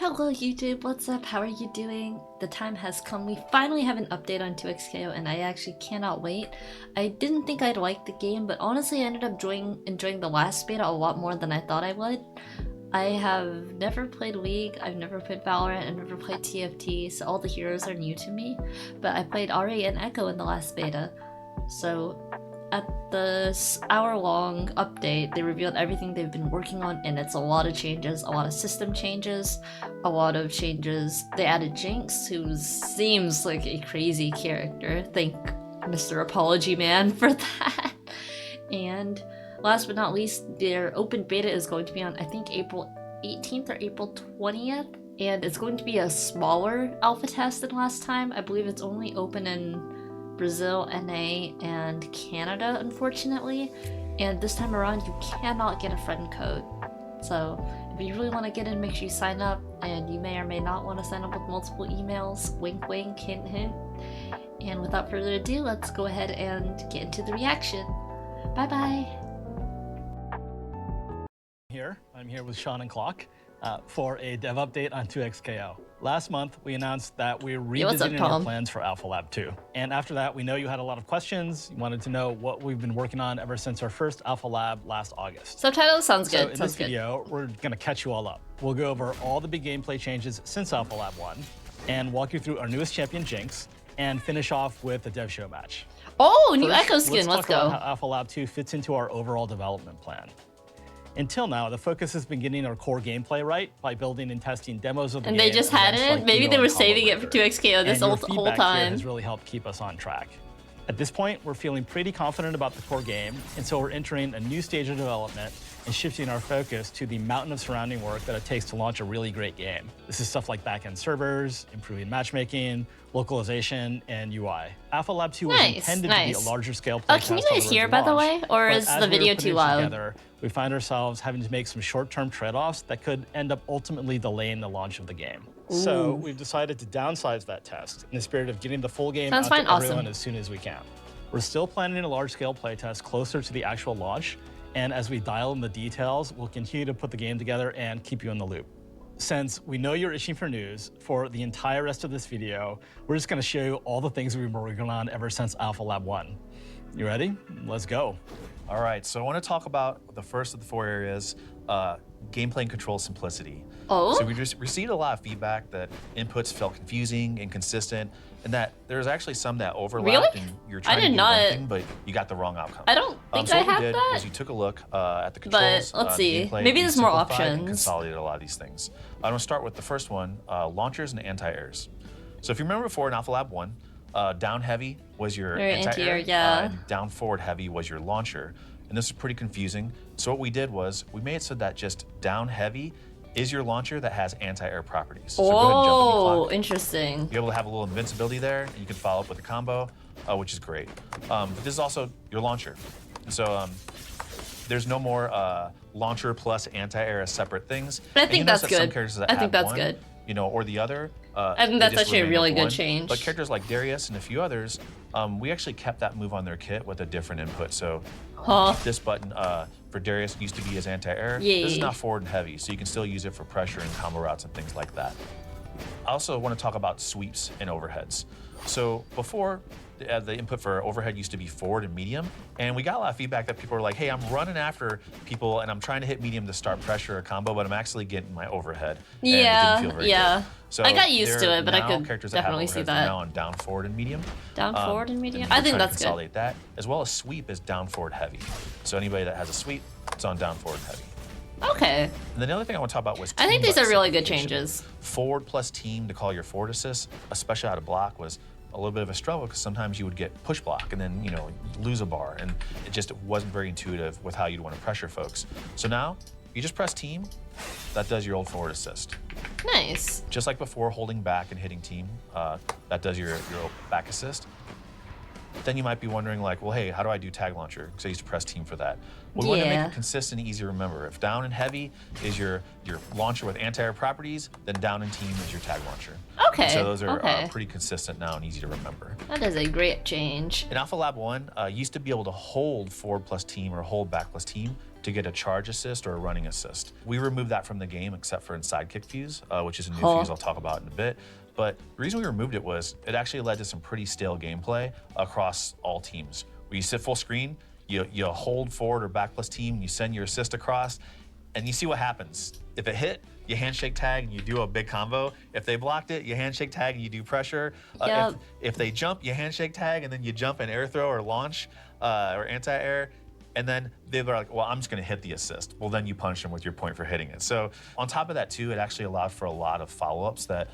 Hello YouTube, what's up? How are you doing? The time has come. We finally have an update on 2XKO and I actually cannot wait. I didn't think I'd like the game, but honestly I ended up enjoying the last beta a lot more than I thought I would. I have never played League, I've never played Valorant, I've never played TFT, so all the heroes are new to me. But I played Ari and Echo in the last beta. So at the hour-long update, they revealed everything they've been working on, and it's a lot of changes, a lot of system changes, a lot of changes. They added Jinx, who seems like a crazy character. Thank Mr. Apology Man for that. And last but not least, their open beta is going to be on, I think, April 18th or April 20th, and it's going to be a smaller alpha test than last time. I believe it's only open in Brazil, NA, and Canada, unfortunately. And this time around, you cannot get a friend code. So if you really want to get in, make sure you sign up, and you may or may not want to sign up with multiple emails. Wink wink, hint hint. And without further ado, let's go ahead and get into the reaction. Bye bye. I'm here with Sean and Clock for a dev update on 2XKO. Last month, we announced that we're revisiting our plans for Alpha Lab 2. And after that, we know you had a lot of questions. You wanted to know what we've been working on ever since our first Alpha Lab last August. Subtitle sounds good. So in this video, we're gonna catch you all up. We'll go over all the big gameplay changes since Alpha Lab 1 and walk you through our newest champion, Jinx, and finish off with the dev show match. Oh, new Echo skin, let's go. Talk about how Alpha Lab 2 fits into our overall development plan. Until now, the focus has been getting our core gameplay right by building and testing demos of the game. And they just had it? Maybe they were saving it for 2XKO this whole time. Here has really helped keep us on track. At this point, we're feeling pretty confident about the core game, and so we're entering a new stage of development and shifting our focus to the mountain of surrounding work that it takes to launch a really great game. This is stuff like back-end servers, improving matchmaking, localization, and UI. Alpha Lab 2 was intended to be a larger scale playtest. Can you guys hear, by the way? Or is the video too loud? Together, we find ourselves having to make some short-term trade-offs that could end up ultimately delaying the launch of the game. Ooh. So we've decided to downsize that test in the spirit of getting the full game out to everyone as soon as we can. We're still planning a large-scale playtest closer to the actual launch, and as we dial in the details, we'll continue to put the game together and keep you in the loop. Since we know you're itching for news, for the entire rest of this video, we're just gonna show you all the things we've been working on ever since Alpha Lab 1. You ready? Let's go. All right, so I want to talk about the first of the four areas, gameplay and control simplicity. Oh? So we just received a lot of feedback that inputs felt confusing, inconsistent, and that there's actually some that overlap and you're trying to do one thing, but you got the wrong outcome. I don't think I have that. So what we did was we took a look at the controls, but let's see. Gameplay, maybe there's more options. And consolidated a lot of these things. I'm gonna start with the first one, launchers and anti-airs. So if you remember before in Alpha Lab 1, down heavy was your anti-air, and down forward heavy was your launcher. And this is pretty confusing. So what we did was we made it so that just down heavy is your launcher that has anti-air properties. So go ahead and jump in the clock. Interesting. You're able to have a little invincibility there, and you can follow up with a combo, which is great. But this is also your launcher. So there's no more launcher plus anti-air as separate things. But I think that's good. I think that's good. You know, or the other. I think that's actually a really good change. But characters like Darius and a few others, we actually kept that move on their kit with a different input. So this button for Darius used to be his anti-air. This is not forward and heavy, so you can still use it for pressure and combo routes and things like that. I also want to talk about sweeps and overheads. So before, the input for overhead used to be forward and medium, and we got a lot of feedback that people were like, hey, I'm running after people and I'm trying to hit medium to start pressure or combo, but I'm actually getting my overhead. And it didn't feel very good. So I got used to it, but I could definitely see that. Now on down forward and medium. Down forward and medium? I think that's good. Consolidate that, as well as sweep is down forward heavy. So anybody that has a sweep, it's on down forward heavy. Okay. And then the other thing I want to talk about was I think these are really good changes. Forward plus team to call your forward assist, especially out of block, was a little bit of a struggle because sometimes you would get push block and then, you know, lose a bar, and it just wasn't very intuitive with how you'd want to pressure folks. So now you just press team, that does your old forward assist. Nice. Just like before, holding back and hitting team, that does your back assist. Then you might be wondering like, well, hey, how do I do tag launcher? Because I used to press team for that. We want to make it consistent and easy to remember. If down and heavy is your launcher with anti-air properties, then down and team is your tag launcher. Okay. And so those are pretty consistent now and easy to remember. That is a great change. In Alpha Lab 1, used to be able to hold forward plus team or hold back plus team to get a charge assist or a running assist. We removed that from the game except for in Sidekick fuse, which is a new fuse I'll talk about in a bit. But the reason we removed it was it actually led to some pretty stale gameplay across all teams. Where you sit full screen, you hold forward or back plus team, you send your assist across, and you see what happens. If it hit, you handshake tag and you do a big combo. If they blocked it, you handshake tag and you do pressure. If they jump, you handshake tag and then you jump and air throw or launch or anti-air. And then they're like, well, I'm just gonna hit the assist. Well, then you punish them with your point for hitting it. So on top of that too, it actually allowed for a lot of follow-ups that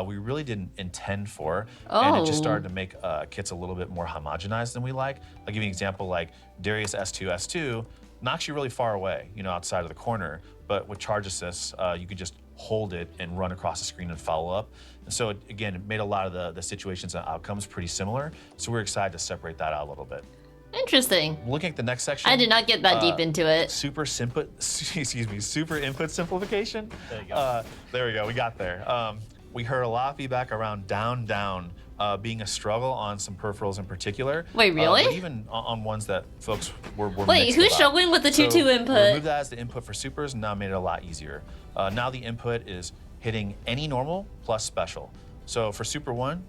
we really didn't intend for. And it just started to make kits a little bit more homogenized than we like. I'll give you an example, like Darius S2 knocks you really far away, outside of the corner. But with charge assists, you could just hold it and run across the screen and follow up. And so again, it made a lot of the situations and outcomes pretty similar. So we're excited to separate that out a little bit. Interesting. Looking at the next section. I did not get that deep into it. Super input simplification. There you go. There we go, we got there. We heard a lot of feedback around down, being a struggle on some peripherals in particular. Wait, really? But even on ones that folks were Wait, mixed who's about. struggling with the 2-2 So input? we removed that as the input for supers and now made it a lot easier. Now the input is hitting any normal plus special. So for super 1,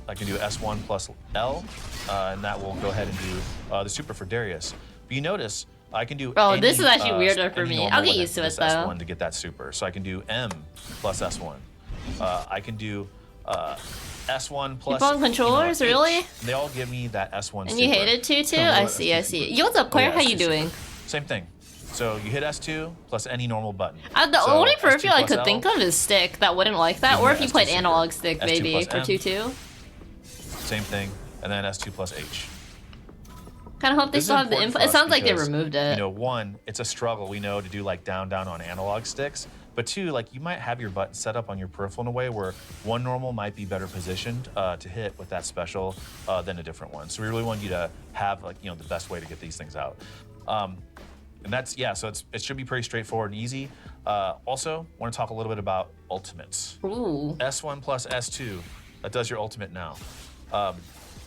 I can do S1 plus L, and that will go ahead and do the super for Darius. But you notice I can do any, this is actually weirder for me. I'll get used to it though. S1 to get that super. So I can do M plus S1. I can do S1 plus. You on controllers, really? They all give me that S1 and super. you hate it too? I see. Yo, what's up, Claire? How you doing? Same thing. So you hit S2 plus any normal button. The only peripheral I could think of is stick that wouldn't like that, or if you played analog stick maybe for 2-2. Same thing, and then S2 plus H. Kind of hope they still have the input. It sounds like they removed it. One, it's a struggle, we know, to do like down on analog sticks. But two, like you might have your button set up on your peripheral in a way where one normal might be better positioned to hit with that special than a different one. So we really want you to have the best way to get these things out. And that's, so it should be pretty straightforward and easy. Also, want to talk a little bit about ultimates. Ooh. S1 plus S2, that does your ultimate now.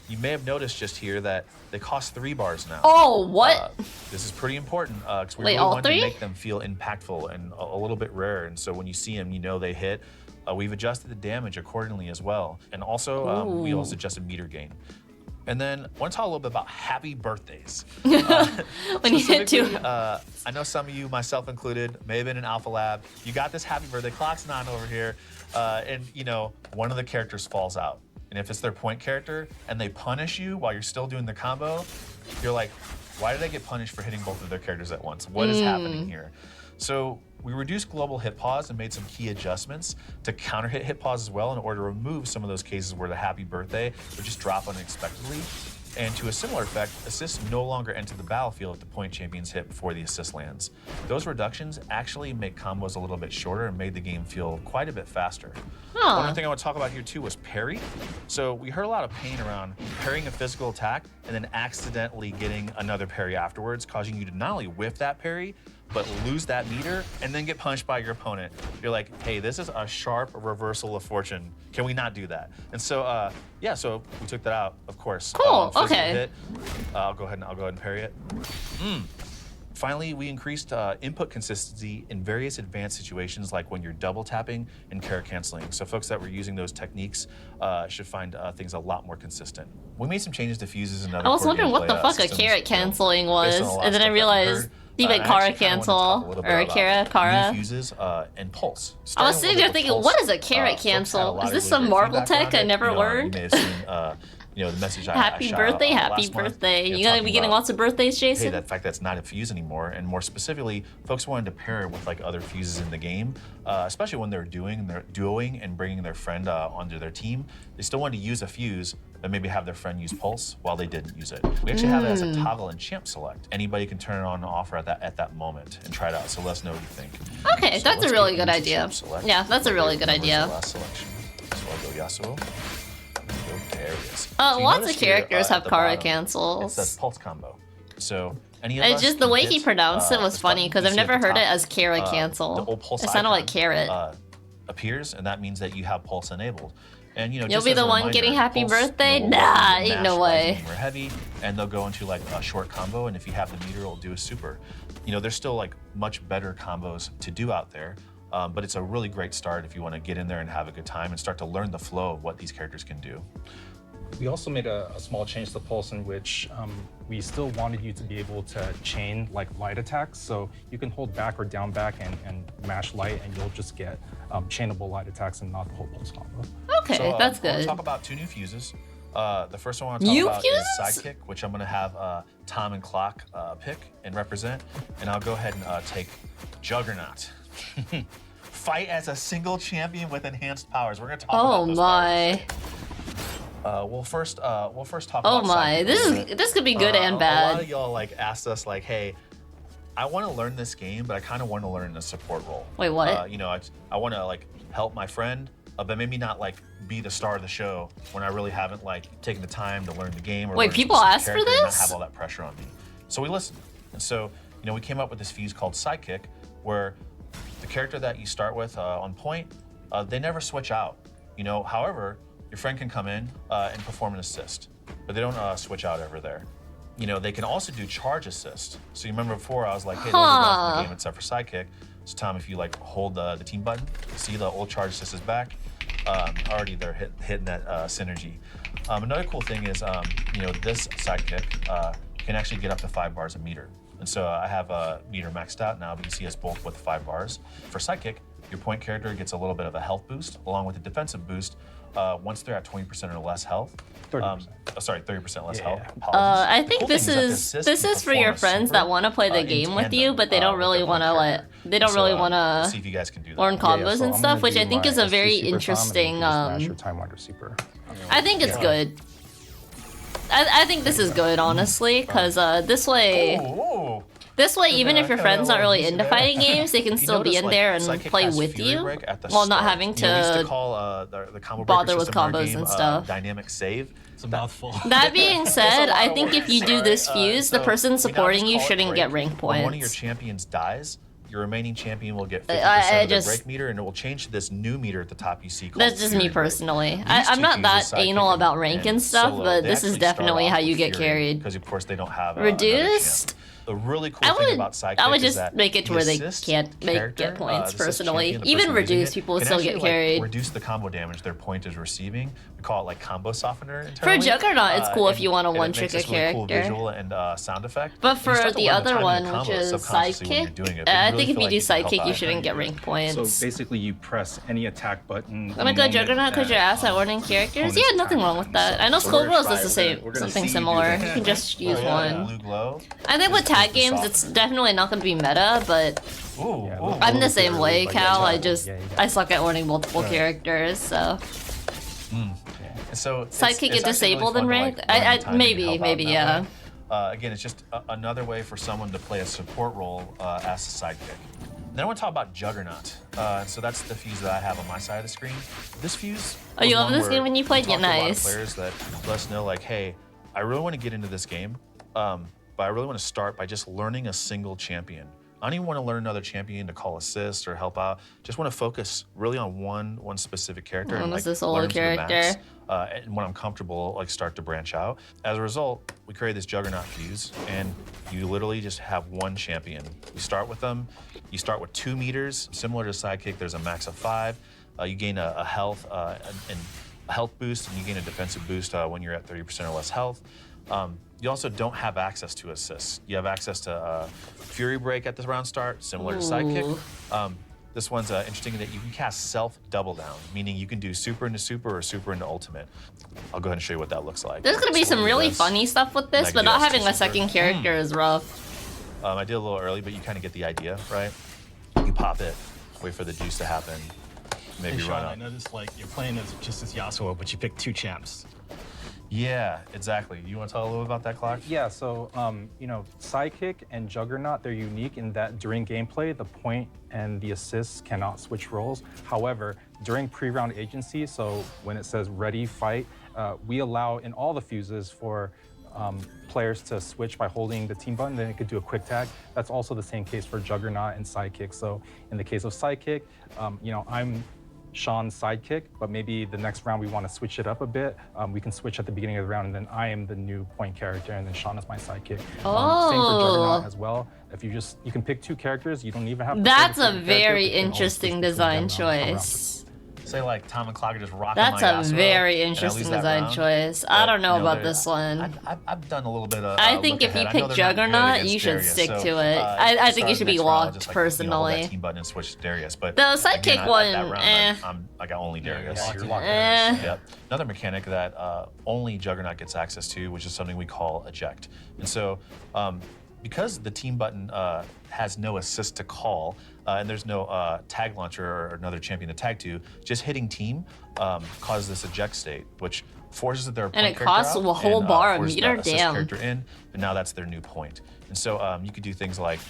You may have noticed just here that they cost 3 bars now. Oh, what? This is pretty important because we Wait, really all want 3? to make them feel impactful and a little bit rare. And so when you see them, they hit. We've adjusted the damage accordingly as well. And also, we also adjusted meter gain. And then I want to talk a little bit about happy birthdays. When you hit 2. I know some of you, myself included, may have been in Alpha Lab. You got this happy birthday, clock's 9 over here. And one of the characters falls out. And if it's their point character and they punish you while you're still doing the combo, you're like, why did I get punished for hitting both of their characters at once? What is happening here? So we reduced global hit pause and made some key adjustments to counter hit pause as well in order to remove some of those cases where the happy birthday would just drop unexpectedly. And to a similar effect, assists no longer enter the battlefield if the point champions hit before the assist lands. Those reductions actually make combos a little bit shorter and made the game feel quite a bit faster. One other thing I want to talk about here too was parry. So we heard a lot of pain around parrying a physical attack and then accidentally getting another parry afterwards, causing you to not only whiff that parry, but lose that meter and then get punched by your opponent. You're like, hey, this is a sharp reversal of fortune. Can we not do that? And so, so we took that out, of course. Cool, Okay. Hit. I'll go ahead and parry it. Finally, we increased input consistency in various advanced situations, like when you're double tapping and carrot canceling. So folks that were using those techniques should find things a lot more consistent. We made some changes to fuses and other I was wondering what the fuck a systems, carrot canceling was, and then I stuff that we realized heard. you meant Kara cancel or Kara. Fuses and pulse. I was sitting there thinking, what is a carrot cancel? Is this some Marvel tech I never learned? You may have seen, the message happy birthday. You're gonna be getting lots of birthdays, Jason? Hey, that fact that's not a fuse anymore, and more specifically, folks wanted to pair it with like other fuses in the game, especially when they're duoing and bringing their friend onto their team. They still wanted to use a fuse, but maybe have their friend use pulse while they didn't use it. We actually have it as a toggle in champ select. Anybody can turn it on and off at that moment and try it out. So let us know what you think. Okay, so that's a really good idea. Yeah, that's a really good idea. Last selection. So I'll go Yasuo. Go Darius. Lots of characters have Kara cancels. It says pulse combo. So any of it's us just the way he hit, pronounced it was funny because I've never heard it as Kara cancel. The old pulse it sounded like carrot. Appears, and that means that you have pulse enabled. And you'll be the one getting happy birthday? Nah, ain't no way. We're heavy, and they'll go into like a short combo, and if you have the meter, it'll do a super. You know, there's still like much better combos to do out there, but it's a really great start if you want to get in there and have a good time and start to learn the flow of what these characters can do. We also made a small change to Pulse in which we still wanted you to be able to chain like light attacks. So you can hold back or down back and mash light, and you'll just get chainable light attacks and not the whole Pulse combo. Okay, So, that's I want good. to talk about 2 new fuses. The first one I want to talk about is Sidekick, which I'm going to have Tom and Clock pick and represent. And I'll go ahead and take Juggernaut. Fight as a single champion with enhanced powers. We're going to talk about those powers. We'll first talk about my, Sidekick. this could be good and A bad. lot of y'all like asked us like, hey, I want to learn this game, but I kind of want to learn a support role. Wait, what? You know, I want to like help my friend, but maybe not like be the star of the show when I really haven't like taken the time to learn the game. Or Wait, learn a people specific asked for character and not this? have all that pressure on me. So we listened, and so you know we came up with this fuse called Sidekick, where the character that you start with on point, they never switch out. You know, however, your friend can come in and perform an assist, but they don't switch out ever there. You know, they can also do charge assist. So you remember before I was like, hey, those are off the game except for Sidekick. So Tom, if you like hold the team button, see the old charge assist is back. Already they're hitting that synergy. Another cool thing is, you know, this Sidekick can actually get up to 5 bars a meter. And so I have a meter maxed out now, but you see us both with 5 bars. For Sidekick, your point character gets a little bit of a health boost along with a defensive boost once they're at 20% or less health. 30%. Sorry, 30% less health. I The think cool this thing that is assist this can is for your perform a friends super, that want to play the in game with you, tandem, but they don't with really their want point to character. they don't So, really want see if to you guys can do that. learn combos so and I'm stuff, gonna which do I think my is a ST very super interesting. combo and smash your Time Wander super. I think it's good. I think this is good, honestly, because this way. Ooh. This way, even if your friend's not really into fighting games, they can You still be notice, in like, there and Sidekick play has with Fury you, Break at the while not start. having You know, we used to to call the combo bother breaker with system in our combos game, and stuff. Dynamic save. It's a mouthful. That being said, I think if you do this fuse, the So person we now supporting just you call it shouldn't break. get rank When one of your points. champions dies, your remaining champion will get 50% I of their just- break meter, and it will change to this new meter at the top you see called That's just Fury me Break. personally. These I'm two not that fuses, Sidekick anal about rank and stuff, Solo, but they this is actually start definitely off how with you get Fury, carried. because of course they don't have Reduced? The really cool thing about Sidekick I would is just that make it to the where they assist can't character, get points the assist personally. champion, the Even person using reduced, it, people would can still actually, get like, carried. reduce the combo damage their point is receiving. We call it like combo softener For internally. Juggernaut, it's cool if you want to and it one-trick makes a this really cool character. visual and sound effect. But And you for start to the learn other timing one, of which combos is subconsciously when you're Sidekick, doing it. But I you really think if feel you like do you can help Sidekick, out you and shouldn't get do it. rank points. So basically, you press any attack button. I'm gonna go Juggernaut because you're ass at warning characters. Yeah, nothing wrong with that. I know Skullgirls does the same, something similar. You can just use one. Blue glow. I think with Just tag put the games, it's softener. definitely not gonna be meta, but Ooh, Yeah, ooh. I'm the same way, Cal. I just Yeah, I suck at warning multiple characters, so So Sidekick get actually disabled really in fun to, rank? like, learn I the timing and maybe help out maybe that yeah. way. Again, it's just another way for someone to play a support role as a sidekick. Then I want to talk about Juggernaut. So that's the fuse that I have on my side of the screen. This fuse. Oh, you was love one this where game when you played? we Yeah, talked to a lot of nice. players that let us know, like, hey, I really want to get into this game, but I really want to start by just learning a single champion. I don't even want to learn another champion to call assists or help out. Just want to focus really on one specific character and like This is a solo learn to the max. character. And when I'm comfortable, like start to branch out. As a result, we created this Juggernaut fuse, and you literally just have one champion. You start with them. You start with 2 meters, similar to Sidekick. There's a max of 5. You gain a health and a health boost, and you gain a defensive boost when you're at 30% or less health. You also don't have access to assists. You have access to Fury Break at the round start, similar to Sidekick. This one's interesting in that you can cast self double down, meaning you can do super into super or super into ultimate. I'll go ahead and show you what that looks like. There's gonna be So some we'll do really this. funny stuff with this, I but can not do having a super. second character is rough. I did a little early, but you kind of get the idea, right? You pop it, wait for the juice to happen, maybe Hey, run Sean, I up. noticed like you're playing as just as Yasuo, but you picked 2 champs. Yeah, exactly. You want to tell a little about that, Clock? Yeah, so you know, Sidekick and Juggernaut, they're unique in that during gameplay, the point and the assists cannot switch roles. However, during pre-round agency, so when it says ready, fight, we allow in all the fuses for players to switch by holding the team button, then it could do a quick tag. That's also the same case for Juggernaut and Sidekick. So in the case of Sidekick, you know, I'm Sean's sidekick, but maybe the next round we want to switch it up a bit. We can switch at the beginning of the round, and then I am the new point character, and then Sean is my sidekick. Same for Juggernaut as well. If you can pick 2 characters, you don't even have to. That's a very interesting design choice. Say like Tom and Clocker just rocking That's my a Yasuo, very interesting design choice. I don't know about this one. I've done a little bit of. I think if you pick Juggernaut, you should stick to it. I think you should be locked personally. Hold that team button and switch to Darius, but the sidekick one, I got only Darius. Yeah, Yep. Another mechanic that only Juggernaut gets access to, which is something we call eject, and so. Because the team button has no assist to call, and there's no tag launcher or another champion to tag to, just hitting team causes this eject state, which forces their and it costs a whole bar of meter. Damn. Character in, and now that's their new point. And so you could do things like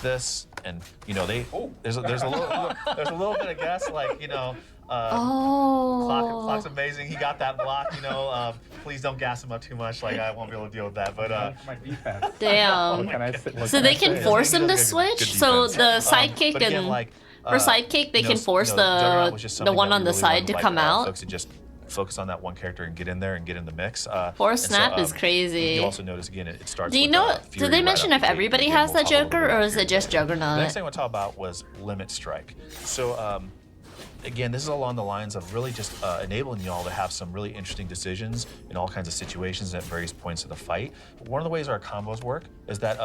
this, and there's a little bit of guess, like Clock's amazing. He got that block. Please don't gas him up too much. Like I won't be able to deal with that. But damn. So they can force him to switch. So the sidekick and for sidekick they can force the one on the side to come out. Folks just focus on that one character and get in there and get in the mix. Force snap is crazy. You also notice again it starts. Do you know? Did they mention if everybody has that Joker or is it just Juggernaut? The next thing I want to talk about was limit strike. So. Again, this is along the lines of really just enabling y'all to have some really interesting decisions in all kinds of situations at various points of the fight. One of the ways our combos work is that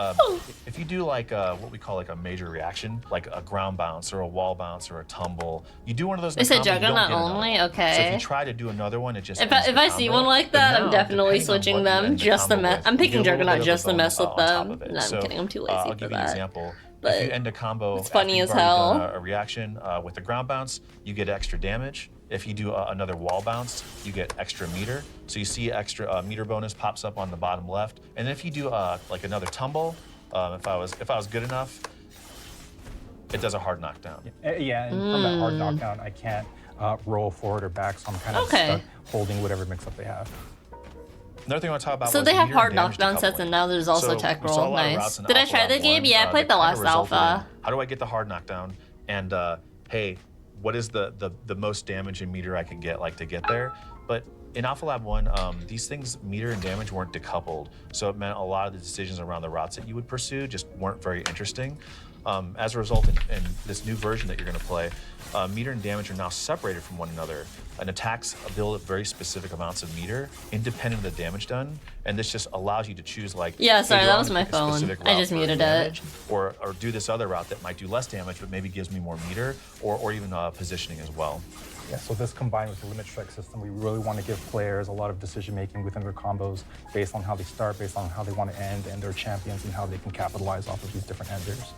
if you do like what we call like a major reaction, like a ground bounce or a wall bounce or a tumble, you do one of those. Is it Juggernaut only? Okay. So if you try to do another one, it just if I see one like that, I'm definitely switching them just to mess. I'm picking Juggernaut just to mess with them. No, I'm kidding. I'm too lazy for that. I'll give you an example. But if you end a combo, it's funny as hell. A reaction with a ground bounce, you get extra damage. If you do another wall bounce, you get extra meter. So you see extra meter bonus pops up on the bottom left. And if you do like another tumble, if I was good enough, it does a hard knockdown. Yeah, and from that hard knockdown, I can't roll forward or back, so I'm kind of stuck holding whatever mix-up they have. Another thing I want to talk about. So they have hard knockdown sets, and now there's also tech roll. Nice. Did I try the game? Yeah, I played the last alpha. How do I get the hard knockdown? And hey, what is the most damage and meter I can get to get there? But in Alpha Lab 1, these things, meter and damage, weren't decoupled. So it meant a lot of the decisions around the routes that you would pursue just weren't very interesting. As a result, in this new version that you're going to play, meter and damage are now separated from one another. And attacks build up very specific amounts of meter, independent of the damage done. And this just allows you to choose yeah, sorry, that was my phone. I just muted it. Or do this other route that might do less damage, but maybe gives me more meter, or even positioning as well. Yeah, so this combined with the limit strike system, we really want to give players a lot of decision making within their combos based on how they start, based on how they want to end, and their champions and how they can capitalize off of these different enders.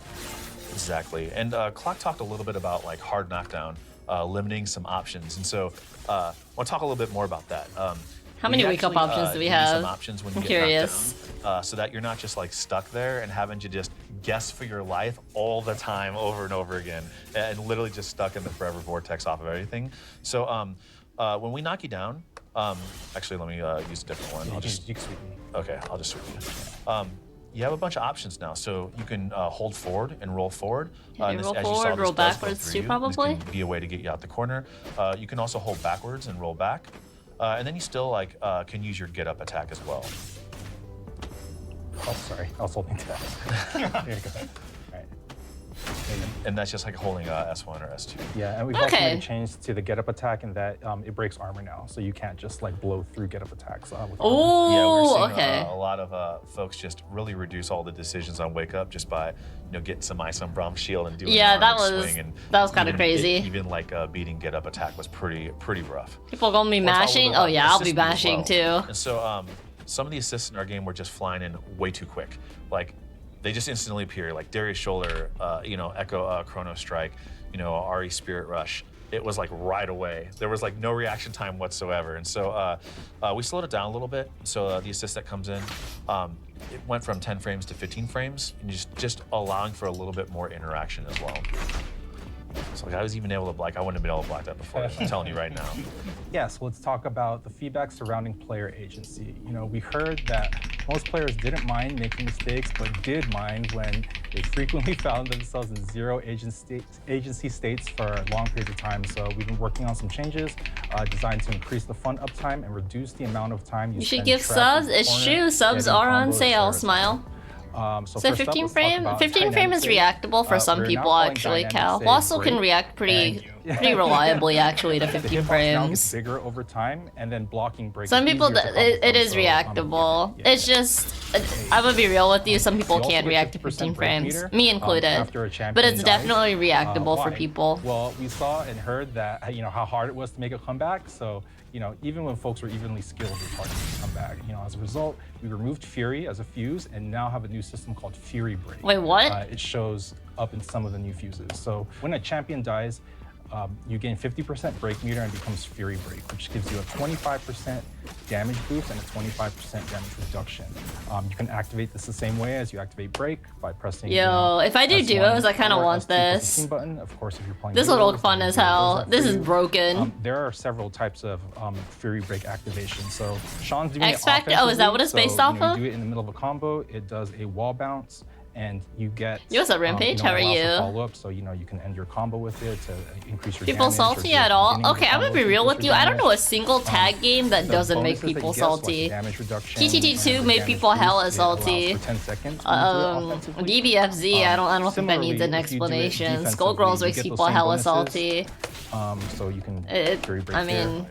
Exactly. And Clock talked a little bit about hard knockdown, limiting some options. And so I want to talk a little bit more about that. How many wake-up options do we have? Some options when I'm you curious. Get knocked down, so that you're not just stuck there and having to just guess for your life all the time over and over again, and literally just stuck in the forever vortex off of everything. So when we knock you down, actually let me use a different one. You can sweep me. Okay, I'll just sweep you. You have a bunch of options now, so you can hold forward and roll forward. Roll forward, roll backwards too, probably. This can be a way to get you out the corner. You can also hold backwards and roll back. And then you still can use your get up attack as well. Oh, sorry, I was holding that. There you go. All right. And that's just holding S1 or S2. Yeah, and we've also made a change to the get up attack in that it breaks armor now, so you can't just blow through get up attacks. Oh, yeah, we're seeing a lot of folks just really reduce all the decisions on wake up just by getting some ice on Brahm's shield and doing that swing. Was kind of crazy. Even beating get up attack was pretty rough. People gonna be mashing? Oh yeah, I'll be mashing too. And so some of the assists in our game were just flying in way too quick. They just instantly appear, like Darius Shoulder, Echo Chrono Strike, Ari Spirit Rush. It was right away. There was no reaction time whatsoever. And so we slowed it down a little bit. So the assist that comes in, it went from 10 frames to 15 frames, and just allowing for a little bit more interaction as well. So like I was even able to block. I wouldn't have been able to block that before. I'm telling you right now. Yes, let's talk about the feedback surrounding player agency. You know, we heard that most players didn't mind making mistakes, but did mind when they frequently found themselves in zero agency states for long periods of time. So we've been working on some changes designed to increase the fun uptime and reduce the amount of time you should give subs. It's true, subs are on sale. Smile. So 15 frame? 15 frame is reactable for some people actually, Cal. Wassel can react pretty reliably actually to 15 frames. Bigger over time, and then blocking breaks. Some people, it is reactable. It's just, I'm gonna be real with you, some people can't react to 15 frames, me included. But it's definitely reactable for people. Well, we saw and heard that, you know, how hard it was to make a comeback. So, you know, even when folks were evenly skilled, it was hard to make a comeback. You know, as a result, we removed Fury as a fuse and now have a new system called Fury Break. Wait, what? It shows up in some of the new fuses. So when a champion dies, you gain 50% break meter and becomes Fury Break, which gives you a 25% damage boost and a 25% damage reduction. You can activate this the same way as you activate Break by pressing. Yo, if I do duos, I kind of want this. Button. Of course, if you're playing this will look fun as hell. This is broken. There are several types of Fury Break activation. So Sean's doing X Factor. Oh, is that what it's based off of? You do it in the middle of a combo. It does a wall bounce. And you get. Yo, what's up, Rampage? How are you? Follow up, so you know you can end your combo with it to increase your. People salty at all? Okay, I'm gonna be real with you. I don't know a single tag game that doesn't make people salty. TTT2 made people hella salty. DBFZ, I don't think that needs an explanation. Skullgirls makes people hella salty. So you can. I mean.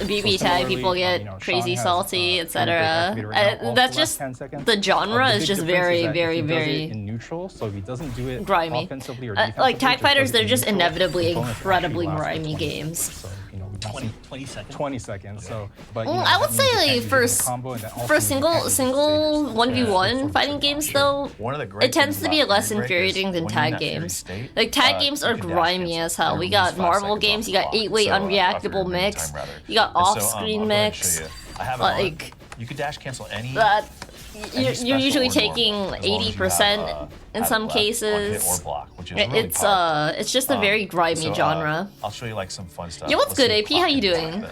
BB tag, people get crazy salty, etc. That's just the genre is just very in neutral. So if he doesn't do it grimy. Offensively or like tag fighters, they're just inevitably incredibly grimy games. So, you know, 20 seconds. 20 seconds. So, but well, I would say for single 1v1 fighting games though, it tends to be less infuriating than tag games. Like tag games are grimy as hell. We got Marvel games, you got 8-way unreactable mix, you got off-screen mix. Like you could dash cancel any. You're usually taking 80% in some cases. It's just a very grimy genre. I'll show you like some fun stuff. Yo, what's good, AP? How you doing?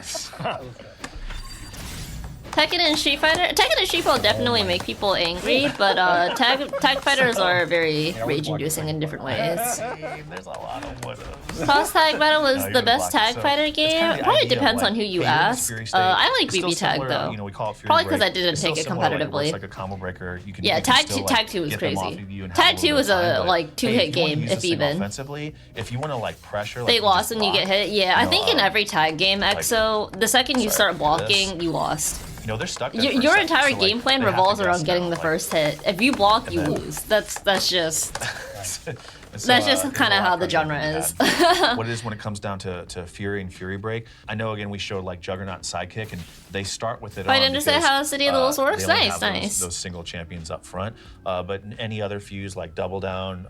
Tekken and Street Fighter. Tekken and Street Fighter definitely make people angry, but tag fighters are very rage-inducing in different ways. There's a lot of what. Cross Tag Battle was the best tag fighter game. Probably depends on who you ask. I like BB Tag though. Probably because I didn't take it competitively. Like a combo breaker. Yeah, Tag 2 was crazy. Tag 2 was a like 2-hit game, if even. Offensively, if you want to like pressure. They lost and you get hit. Yeah, I think in every tag game, EXO, the second you start blocking, you lost. You know, they're stuck there your entire game plan revolves around getting the first hit. If you block, you lose. That's just that's just kind of how the genre is. What it is when it comes down to Fury and Fury Break. I know again we showed like Juggernaut and Sidekick, and they start with it. I understand how City of the Wolves works. Nice. Those single champions up front, but any other fuse like Double Down.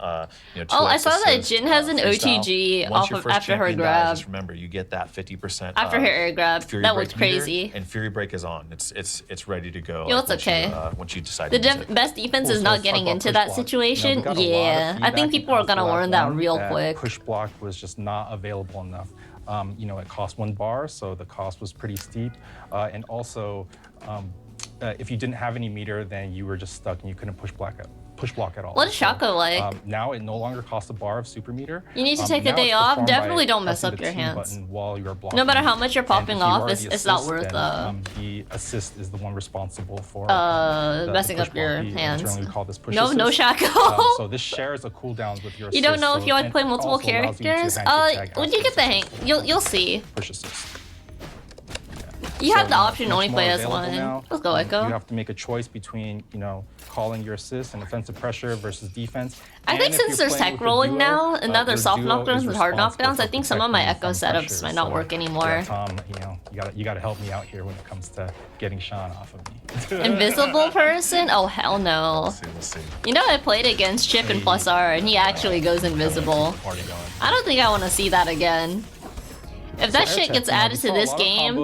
You know, oh, I saw that Jin has an OTG off of after her grab. Just remember, you get that 50% after her air grab. That was crazy. And Fury Break is on. It's ready to go. Yo, it's okay. Once you decide. The best defense is not getting into that situation. Yeah, I think people are gonna learn that real quick. Push block was just not available enough. You know, it cost 1 bar, so the cost was pretty steep. And also, if you didn't have any meter, then you were just stuck and you couldn't push block at all. What is Shaco like? Now it no longer costs a bar of super meter. You need to take a day off. Definitely don't mess up your hands. While you are blocking. No matter how much you're popping off, it's not worth the assist is the one responsible for messing up your hands. We call this push no Shaco. So this shares a cooldown with your assist. You don't know if you want to play multiple characters? When you get the hang, you'll see. Push assist. You have the option to only play as one. Let's go, Echo. You have to make a choice between, you know, calling your assist and offensive pressure versus defense. I think since there's tech rolling now, and now there's soft knockdowns and hard knockdowns, I think some of my Echo setups might not work anymore. Yeah, Tom, you know, you gotta help me out here when it comes to getting Sean off of me. Invisible person? Oh hell no. Let's see. You know, I played against Chip and Plus R, and he actually goes invisible. I don't think I want to see that again. If that shit gets added to this game,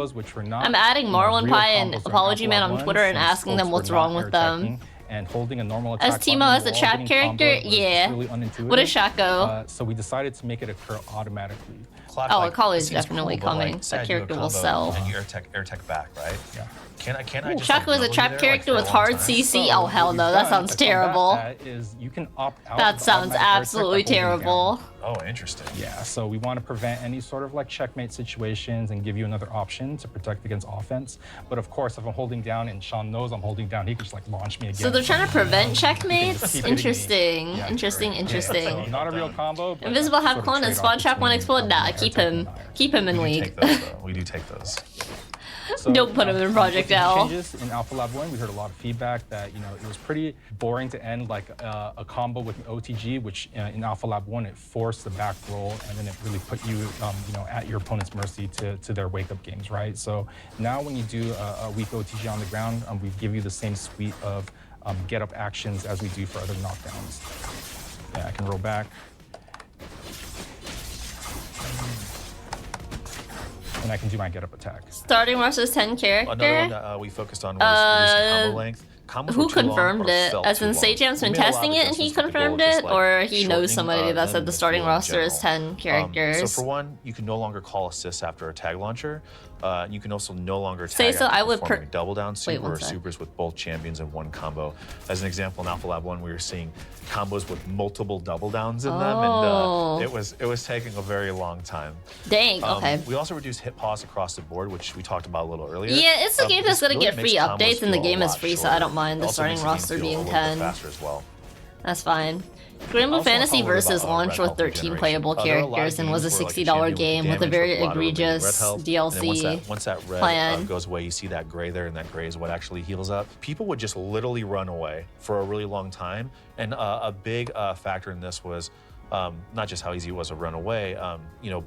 I'm adding Marlon Pie and Apology Man on Twitter and asking them what's wrong with them. and holding a normal attack as Teemo as a trap character, yeah. Really unintuitive. What a Shaco. So we decided to make it occur automatically. Oh, a call is definitely coming. That character will sell. And you air tech back, right? Yeah. Can I just Shaco is a trap character with hard CC? Oh hell no, that sounds terrible. You can opt out. That sounds absolutely terrible. Oh, interesting. Yeah, so we want to prevent any sort of like checkmate situations and give you another option to protect against offense. But of course, if I'm holding down and Sean knows I'm holding down, he can just like launch me again. So they're trying to prevent checkmates? Interesting. Yeah, interesting. Yeah, so not a real combo. But Invisible half clone and spawn trap one explode. Nah, keep him in league. We do take those. So, don't put him in Project L. Changes in Alpha Lab 1, we heard a lot of feedback that it was pretty boring to end like a combo with an OTG, which in Alpha Lab 1 it forced the back roll, and then it really put you at your opponent's mercy to their wake up games, right? So now when you do a weak OTG on the ground, we give you the same suite of get up actions as we do for other knockdowns. Yeah, I can roll back. And I can do my get up attack. Starting versus 10 character. Another one that we focused on was combo length. Who confirmed it? As in Sajam's been testing it and he confirmed it, or he knows somebody that said the starting roster is 10 characters? So for one, you can no longer call assists after a tag launcher. You can also no longer Say tag so, I would performing a double down super Wait, or supers with both champions in one combo. As an example, in Alpha Lab 1, we were seeing combos with multiple double downs in them, and it was taking a very long time. Dang, okay. We also reduced hit pause across the board, which we taled about a little earlier. Yeah, it's a game that's gonna get free updates, and the game is free, so I don't mind the starting roster being 10. Faster as well. That's fine. Granblue Fantasy Versus launched with 13 playable characters and was a $60 game with a very egregious DLC once that red plan. Goes away, you see that gray there, and that gray is what actually heals up. People would just literally run away for a really long time, and a big factor in this was not just how easy it was to run away,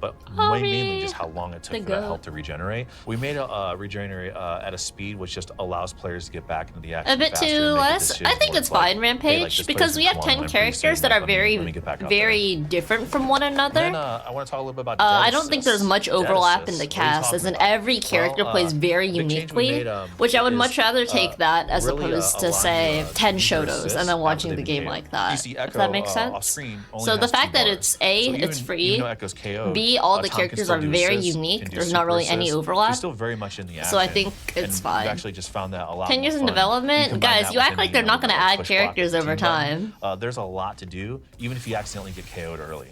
but mainly just how long it took for that health to regenerate. We made a regenerate at a speed which just allows players to get back into the action a bit too less. I think it's fine, Rampage, because we have 10 characters that are very different from one another. Then, I want to talk a little bit about I don't think there's much overlap in the cast, as in every character plays very uniquely, which I would much rather take that as opposed to, say, 10 Shotos and then watching the game like that, if that makes sense. So the fact that it's it's free, B, all the characters are very unique, there's not really any overlap, still very much in the action, so I think it's fine. We actually just found that a lot 10 years in development? Guys, you act like they're not going to add characters over time. There's a lot to do, even if you accidentally get KO'd early.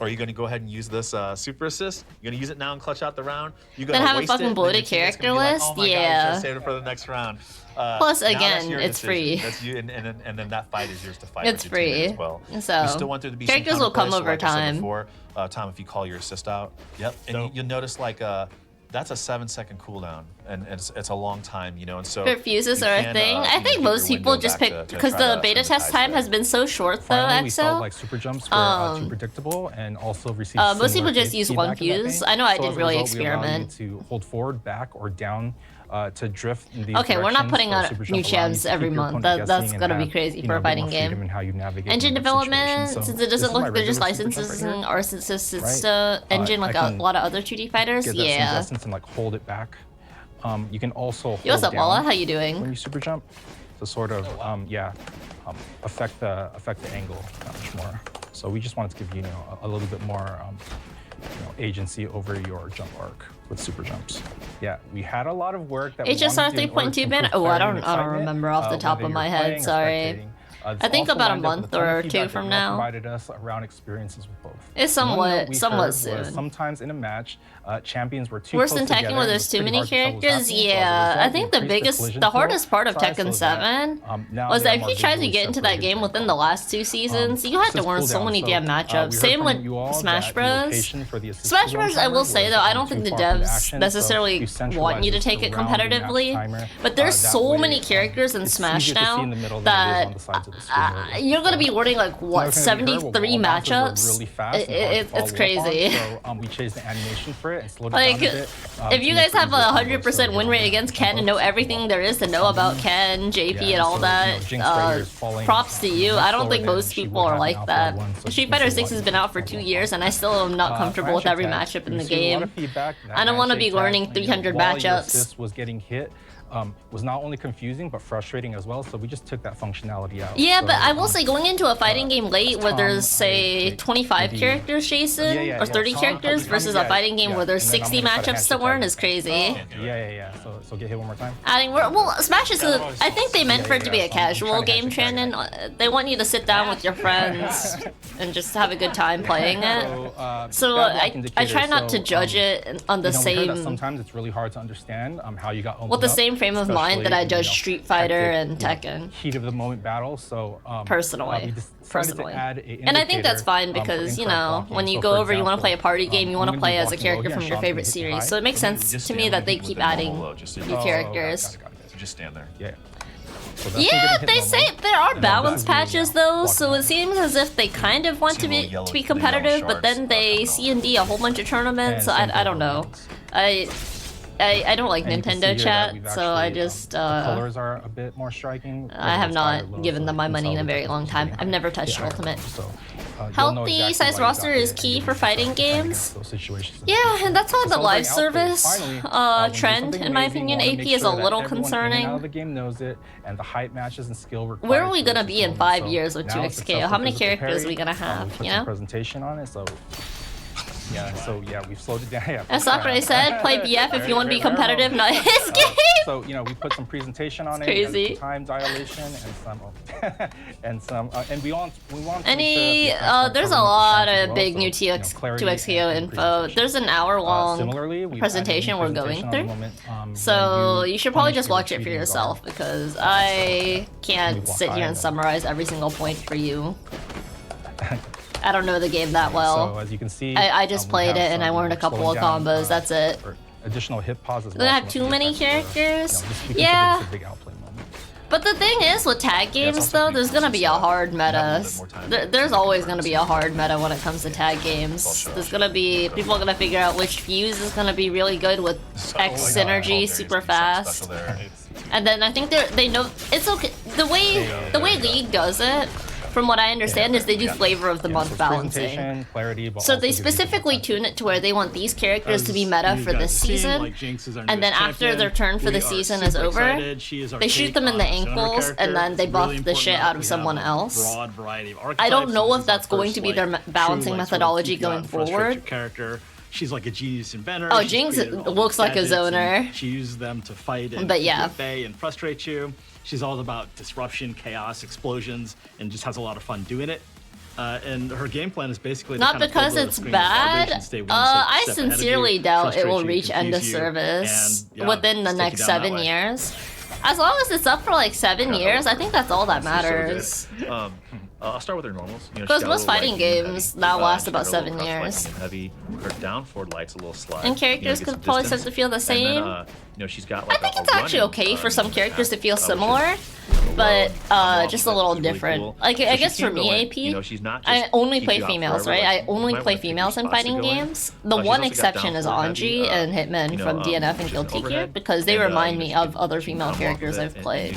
Or are you going to go ahead and use this super assist? You're going to use it now and clutch out the round? You're going then to have a fucking bloated character list? Like, oh yeah. God, save it for the next round. Plus, again, it's free. That's you, and then that fight is yours to fight. It's free. As well. So we still want there to be characters will come over time. Before, Tom, if you call your assist out, yep, and you'll notice like that's a 7-second cooldown, and it's a long time, and so. But fuses are a thing. I think most people just pick because the beta test time has been so short, though. Finally, we felt like super jumps were too predictable, and also received. Most people just use one fuse. I know I didn't really experiment. We to hold forward, back, or down. To drift in these okay, we're not putting out new champs every month. That's gonna be crazy for a fighting game. Engine development, since it doesn't look like they're just licenses or since it's engine like a lot of other 2D fighters, yeah. And like hold it back. You can also hold what's up, Walla? down How you doing? when you super jump to sort of affect the angle that much more. So we just wanted to give you a little bit more agency over your jump arc with super jumps. Yeah, we had a lot of work that HSR 3.2 band. Oh, I don't remember off the top of my head. Sorry. I think about a month or two from now. Provided us around experiences with both. It's somewhat soon. Sometimes in a match, champions were too worse close than Tekken where there's too many characters. Yeah, I think the hardest part of Tekken 7 was that if you tried to get into that game within the last 2 seasons, you had to learn so many damn matchups. Same with Smash Bros. Smash Bros, I will say though, I don't think the devs necessarily want you to take it competitively, but there's so many characters in Smash now that you're gonna be learning like what 73 matchups. Really fast it's crazy. So we changed the animation for it and slowed it like, down a bit. If you guys have a 100% win rate against Ken and know everything there is to know about Ken, JP, and all that, props to you. I don't think most people are like that. Street Fighter 6 has been out for 2 years, and I still am not comfortable with every matchup in the game. I don't want to be learning 300 matchups. Was getting hit. was not only confusing but frustrating as well. So we just took that functionality out. Yeah, so, but I will say going into a fighting game late where there's say 25 characters chasing or 30 characters versus a fighting game where there's 60 matchups to learn is crazy. So get hit one more time. Well, Smash is I think they meant for it to be a casual game, Shannon. They want you to sit down with your friends and just have a good time playing it. So I try not to judge it on the same. Sometimes it's really hard to understand how you got with the same frame of mind that I judge Street Fighter and Tekken. Heat of the moment battle. So personally. And I think that's fine because, you know, when you go over, you want to play a party game, you want to play as a character from your favorite series. So it makes sense to me that they keep adding new characters. So just stand there. Yeah, they say there are balance patches though, so it seems as if they kind of want to be competitive, but then they C&D a whole bunch of tournaments. So I don't know. I don't like Nintendo chat, so I just the colors are a bit more striking. I have not given them my money in a very long time. I've never touched Ultimate. Healthy size roster is key for fighting games. Yeah, and that's why the live service trend, in my opinion, AP is a little concerning. Where are we gonna be in 5 years with 2XKO? How many characters are we gonna have, you know? Presentation on it, so we've slowed it down. As Sakurai said, play BF if you want to be competitive, not his game. So we put some presentation on it. Crazy. Time dilation and some and we want. There's a lot of big new 2XKO info. There's an hour-long presentation we're going through. So you should probably just watch it for yourself because I can't sit here and summarize every single point for you. I don't know the game that well. So as you can see, I just played it and I learned a couple of combos. That's it. Additional hit pause as well. They have too many characters. Yeah. But the thing is, with tag games though, there's gonna be a hard meta. There's always gonna be a hard meta when it comes to tag games. There's gonna be people are gonna figure out which fuse is gonna be really good with X synergy super fast. And then I think they know it's okay. The way League does it, from what I understand, is they do flavor of the month balancing. So they specifically tune it to where they want these characters to be meta for this season, and then after their turn for the season is over, they shoot them in the ankles, and then they buff the shit out of someone else. I don't know if that's going to be their balancing methodology going forward. She's like a genius inventor. Oh, Jinx looks like a zoner. She uses them to fight and bay and frustrate you. She's all about disruption, chaos, explosions, and just has a lot of fun doing it. And her game plan is basically not because it's bad. I sincerely doubt it will reach end of service within the next 7 years. As long as it's up for like 7 years, I think that's all that matters. I'll start with her normals. Because most fighting games now last about 7 years. Heavy. Her down forward light's a little slide. And characters could probably start to feel the same. She's got like I think it's actually okay for some characters to feel similar, but just a little different. Cool. Like I guess for me, AP, I only play females, right? I only play females in fighting games. The one exception is Anji and Hitman from DNF and Guilty Gear because they remind me of other female characters I've played.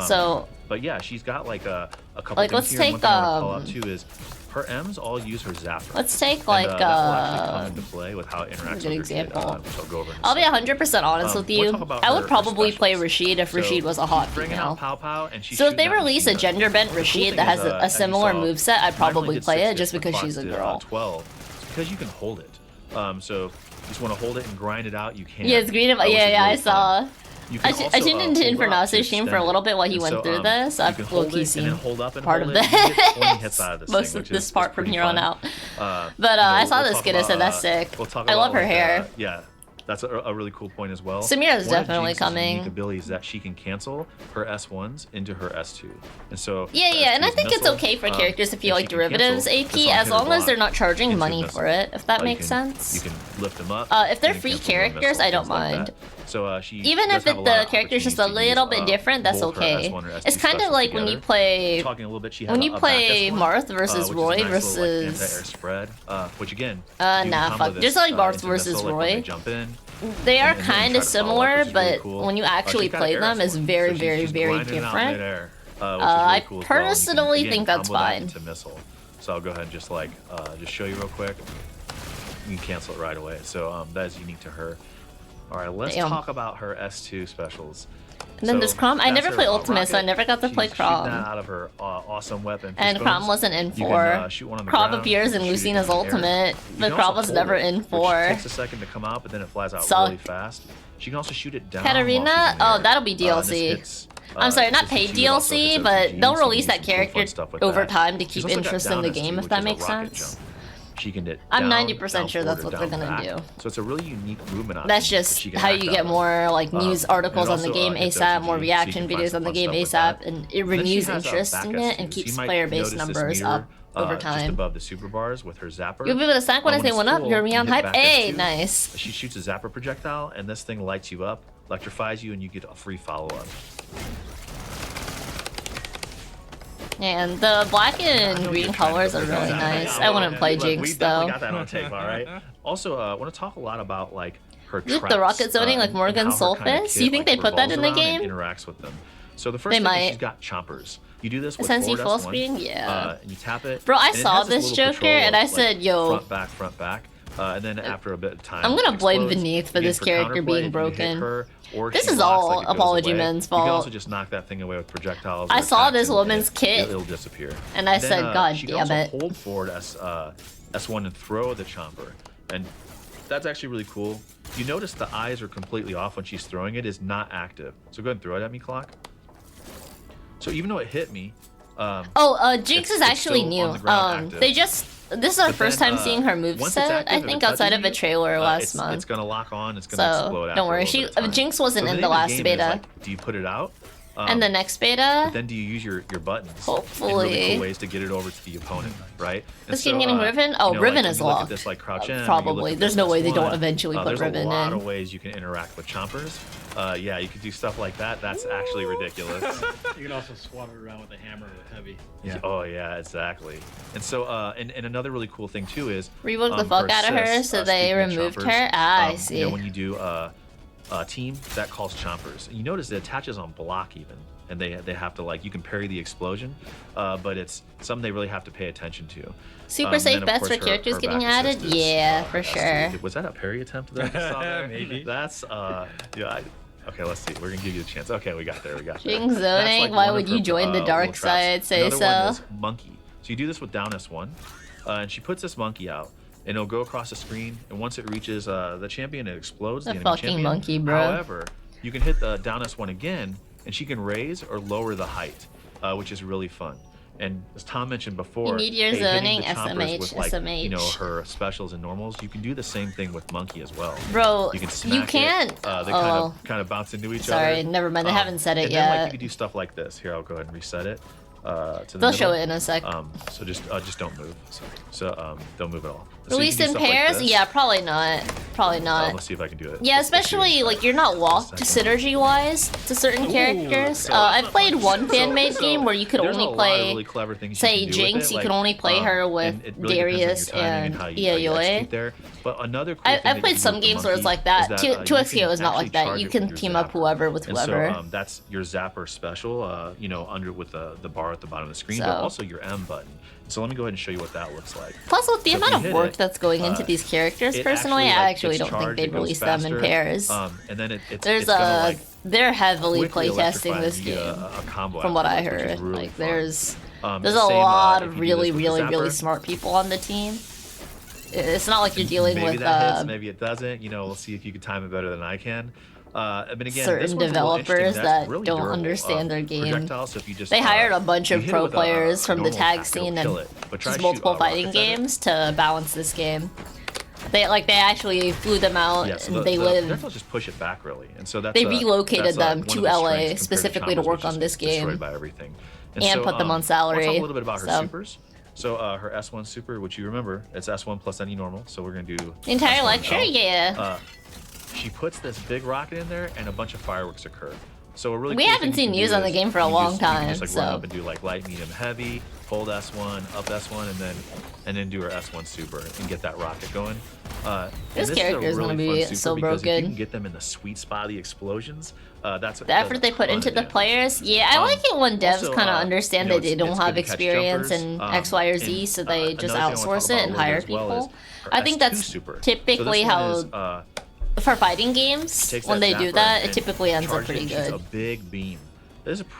So. But yeah, she's got like a couple like, things let's here. take, One thing I want to call out too is her M's all use her Zafra. Let's take like that will actually come into play with how it interacts with example. Which I'll go over in I'll be 100% honest with you. I would probably play Rashid if Rashid was a hot female. So if they release a gender bent Rashid that has a similar moveset, I'd probably play it just because she's a girl. 12, because you can hold it. So you just want to hold it and grind it out. You can. Yeah, it's green. Yeah, I saw. I tuned into Infernace's stream for a little bit while he went through this. I've low-key seen part of this. Most of this part from here on out. But I saw this skit and said that's sick. I love her hair. Yeah, that's a really cool point as well. Samira's definitely coming. Unique ability is that she can cancel her S1s into her S2, and so yeah, and I think it's okay for characters to feel like derivatives AP as long as they're not charging money for it, if that makes sense. You can lift them up. If they're free characters, I don't mind. So even if the character's just a little bit different, that's okay. It's kind of like when you play Marth versus Roy versus. Which again, nah, fuck. Just like Marth versus Roy. They are kind of similar, but when you actually play them, it's very, very, very different. I personally think that's fine. So I'll go ahead and just show you real quick. You can cancel it right away. So that is unique to her. All right, let's talk about her S2 specials. And then there's Chrom. I never played Ultimate, so I never got to play Chrom. That out of her awesome weapon. And Chrom wasn't in for. Chrom appears in Lucina's Ultimate, but Chrom was never in for. It takes a second to come out, but then it flies out really fast. She can also shoot it down. Katarina? Oh, that'll be DLC. I'm sorry, not paid DLC, but they'll release that character over time to keep interest in the game, if that makes sense. She can I'm 90% sure that's what they're gonna do. So it's a really unique movement option. That's just how you get more like news articles on the game ASAP, more reaction videos on the game ASAP, and it renews interest in it and keeps player base numbers up over time. Just above the super bars with her zapper. You'll be able to stack when I say one up. You're me on hype. Hey, nice. She shoots a zapper projectile, and this thing lights you up, electrifies you, and you get a free follow-up. And the black and green colors are really nice. I wouldn't play Jinx though. We got that on tape, all right? Also, I want to talk a lot about like her traps. The rocket zoning like Morgan's Soulfist. Do you think they put that in the game? Interacts with them. So the first thing is she's got chompers. You do this with Sensi full screen, yeah. And you tap it. Bro, I saw this Joker and I said, yo. Front back. And then after a bit of time, I'm gonna blame Beneath for this character being broken. This is all Apology Men's fault. You can also just knock that thing away with projectiles. I saw this woman's kit. It'll disappear. And I said, God damn it. Hold forward S1 and throw the chomper. And that's actually really cool. You notice the eyes are completely off when she's throwing it. Is not active. So go ahead and throw it at me, Clock. So even though it hit me, Jinx is actually new. This is our first time seeing her moveset, I think, outside of a trailer last month. It's gonna lock on. It's gonna explode. Don't worry. Jinx wasn't in the last beta. Do you put it out? And the next beta? But then do you use your buttons? Hopefully. In really cool ways to get it over to the opponent, right? This game getting Riven? Oh, Riven is locked. This, like, crouch in, probably. There's no way they don't eventually put Riven in. There's a lot of ways you can interact with chompers. Yeah, you could do stuff like that. That's actually ridiculous. You can also swat it around with a hammer with heavy. Yeah. Oh yeah, exactly. And so, and another really cool thing too is rework the fuck out of her, so they removed her. I see. You know, when you do a team that calls chompers, and you notice it attaches on block even, and they have to like you can parry the explosion, but it's something they really have to pay attention to. Super safe bets for characters getting added? Yeah, for sure. Was that a parry attempt that I saw there? Maybe. That's yeah. Okay, let's see. We're gonna give you a chance. Okay, we got there. Jinx zoning? Like, why would you join the dark side? Say Another so. One is monkey. So you do this with down S1, and she puts this monkey out, and it'll go across the screen. And once it reaches the champion, it explodes. The enemy fucking champion. Monkey, bro. However, you can hit the down S1 again, and she can raise or lower the height, which is really fun. And as Tom mentioned before, you need your zoning, SMH, with, like, SMH. You know, her specials and normals. You can do the same thing with monkey as well. Bro, you can't. They kind of bounce into each other. Sorry, never mind. I haven't said it and yet. Then, like, you can do stuff like this. Here, I'll go ahead and reset it. They'll show it in a sec. So just don't move. So don't move at all. Released in pairs? Like yeah, probably not. Probably not. Let's see if I can do it. Yeah, especially like you're not locked synergy wise to certain characters. I played one fan-made game where you could only play, really say Jinx. You could only play her with really Darius and Iayoi. But another cool I've played some games where it's like that. 2XKO is not like that. You can team up whoever with whoever. And so that's your zapper special. You know, under with the bar at the bottom of the screen, but also your M button. So let me go ahead and show you what that looks like. Plus, with the amount of work that's going into these characters, personally, I actually don't think they'd release them in pairs. And then they're heavily playtesting this game, from what I heard. Like, there's a lot of really smart people on the team. It's not like you're dealing maybe with that hits, maybe it doesn't. You know, we'll see if you can time it better than I can. But again, certain developers that really don't understand their game. So if you just, they hired a bunch of pro players from the tag scene and just multiple fighting games to balance this game. They actually flew them out. Yeah, so and they live. They'll just push it back really, and so that's they relocated them to LA specifically to work on this game. By everything. And put them on salary. I'll talk a little bit about her supers. So her S1 super, which you remember, it's S1 plus any normal. So we're gonna do the entire lecture, yeah. She puts this big rocket in there, and a bunch of fireworks occur. So we haven't seen news on the game for a long time. You can just run up and do like light, medium, heavy, hold S1, up S1, and then do her S1 super and get that rocket going. This character is gonna be so broken. If you can get them in the sweet spot of the explosions. That's the effort they put into the players. Yeah, I like it when devs kind of understand that they don't have experience in X, Y, or Z, so they just outsource it and hire people. I think that's typically how for fighting games, when they do that, it typically ends up pretty good. A big beam.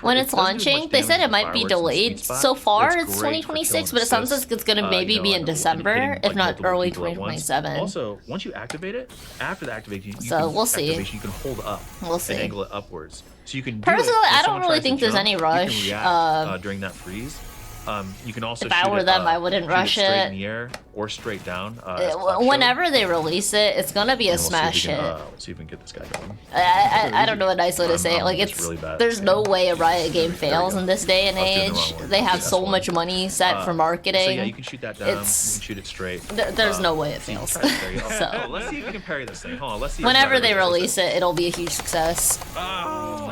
When it's launching, they said it might be delayed. So far, it's 2026, but it sounds like it's gonna maybe be in December, if not early 2027. Also, once you activate it, after the activation, we'll see. You can hold up. We'll see. And angle it upwards. So you can. Personally, I don't really think there's any rush. You can react, during that freeze. You can also if I were them, I wouldn't rush it. Straight in the air or straight down. Whenever they release it, it's gonna be a smash hit. We'll see if we can get this guy going. I don't know a nice way to say it. Like it's really bad. There's no way a Riot game fails in this day and age. They have so much money set for marketing. So yeah, you can shoot that down. You can shoot it straight. There's no way it fails. So let's see if we can parry this thing. Hold on, let's see. Whenever they release it, it'll be a huge success.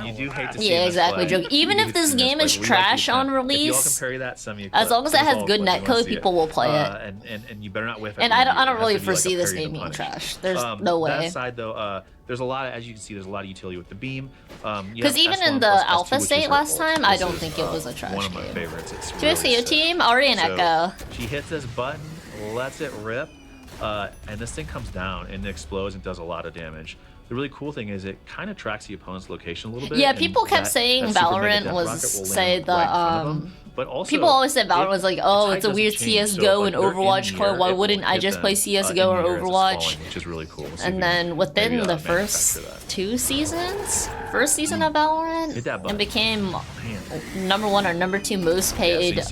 You do hate to see Yeah, exactly, joke. Even if this game is trash on release, as long as it has good netcode, people will play it. And you better not whiff it. And I don't really foresee this game being trash. There's no way. That side though, there's a lot of, as you can see, there's a lot of utility with the beam. Because even in the alpha state last time, I don't think it was a trash game. One of my favorites. It's really sick. Team, Ari and Echo. She hits this button, lets it rip, and this thing comes down and explodes and does a lot of damage. The really cool thing is it kind of tracks the opponent's location a little bit. Yeah, people kept saying Valorant but also, people always said Valorant was like, oh, it's a weird CSGO and Overwatch clone. Why wouldn't I just play CSGO or Overwatch? Which is really cool. And then within the first 2 seasons, first season of Valorant, it became #1 or #2 most played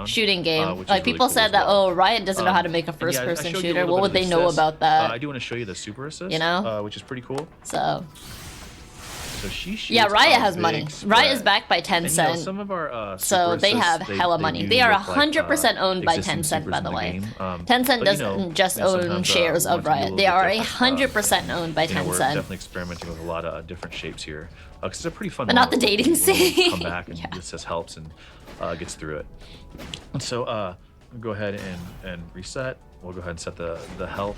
shooting game. Like people said that, oh, Riot doesn't know how to make a first-person shooter. What would they know about that? I do want to show you the super assist, which is pretty cool. So she shoots Riot has money. Riot is backed by Tencent. And, some of our so they have hella money. They are 100% owned by Tencent, by the way. Tencent doesn't just own shares of Riot. They are 100% owned by Tencent. We're definitely experimenting with a lot of different shapes here. Because it's a pretty fun. But not the dating scene. Come back and this just helps and gets through it. And so I'll go ahead and reset. We'll go ahead and set the health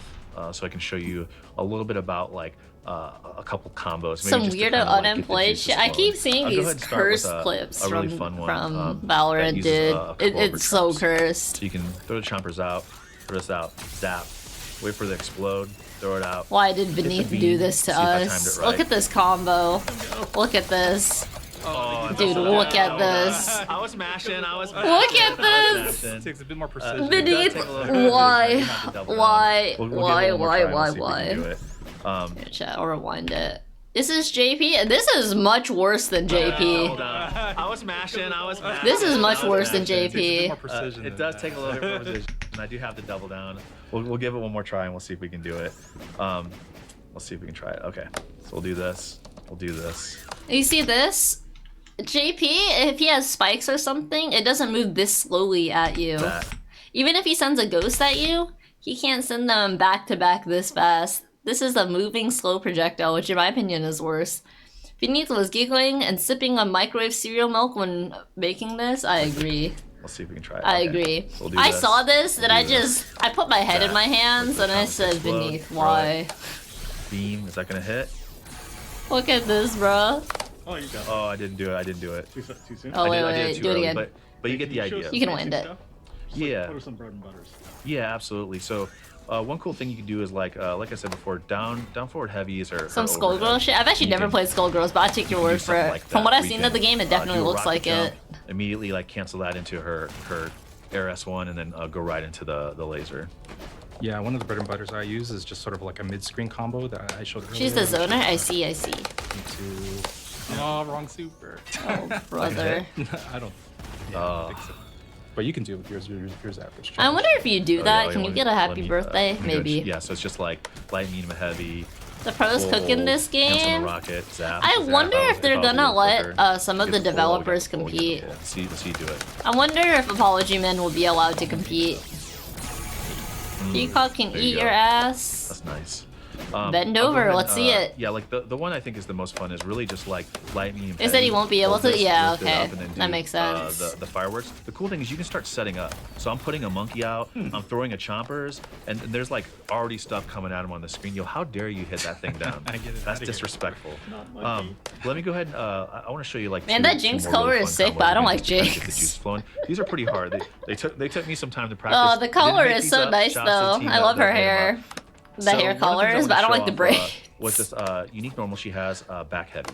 so I can show you a little bit about like a couple combos. Some weirdo unemployed shit. I keep seeing these cursed clips really from Valorant, dude. It's so cursed. So you can throw the chompers out, throw this out, zap, wait for it to explode, throw it out. Why did Beneath do this to us? Look at this combo. Look at this. Oh, dude, look at this. I was mashing. Look at this. It takes a bit more precision. Beneath, why? Chat, I'll rewind it. This is JP, and this is much worse than JP. Hold on. I was mashing. This is much worse than JP. It does take a little bit more precision, and I do have to double down. We'll give it one more try, and we'll see if we can do it. Let's see if we can try it. Okay, so we'll do this. We'll do this. You see this? JP, if he has spikes or something, it doesn't move this slowly at you. Even if he sends a ghost at you, he can't send them back to back this fast. This is a moving slow projectile, which in my opinion is worse. Beneath was giggling and sipping on microwave cereal milk when making this. I agree. Let's see if we can try it. I agree. I saw this and I put my head in my hands and I said, Beneath, why? Beam, is that gonna hit? Look at this, bro. Oh, you got it. Oh, I didn't do it. Too soon? Oh, wait, do it again. But you get the idea. You can wind it. Yeah. What are some bread and butters? Yeah, absolutely. So one cool thing you can do is like I said before, down forward heavies or some Skullgirl shit. I've actually never played Skullgirls, but I take your word for it. Like from what I've seen of the game, it definitely looks like it. Immediately like cancel that into her Air S1 and then go right into the laser. Yeah, one of the bread and butters I use is just sort of like a mid-screen combo that I showed earlier. She's the zoner? I see. Me too. Oh, wrong super. Oh, brother. I don't think so. But you can do it with yours average. I wonder if you do that, can you get a happy birthday? Maybe. Yeah, so it's just like light, medium, heavy. The pros cooking this game. Rocket, zap, I wonder if they're gonna let some of the developers compete. Let's see you do it. I wonder if Apology Men will be allowed to compete. Peacock can eat your ass. That's nice. Bend over, let's see it. Yeah, like the one I think is the most fun is really just like light, medium. They said he won't be able to. Yeah, okay, that makes sense. The fireworks. The cool thing is you can start setting up. So I'm putting a monkey out. I'm throwing a chompers, and there's like already stuff coming at him on the screen. Yo, how dare you hit that thing down? That's disrespectful. Let me go ahead and I want to show you like. Man, that Jinx color is sick, but I don't like Jinx. These are pretty hard. They took me some time to practice. Oh, the color is so nice though. I love her hair. The hair colors, but I don't like the braid. What's this unique normal she has, back heavy.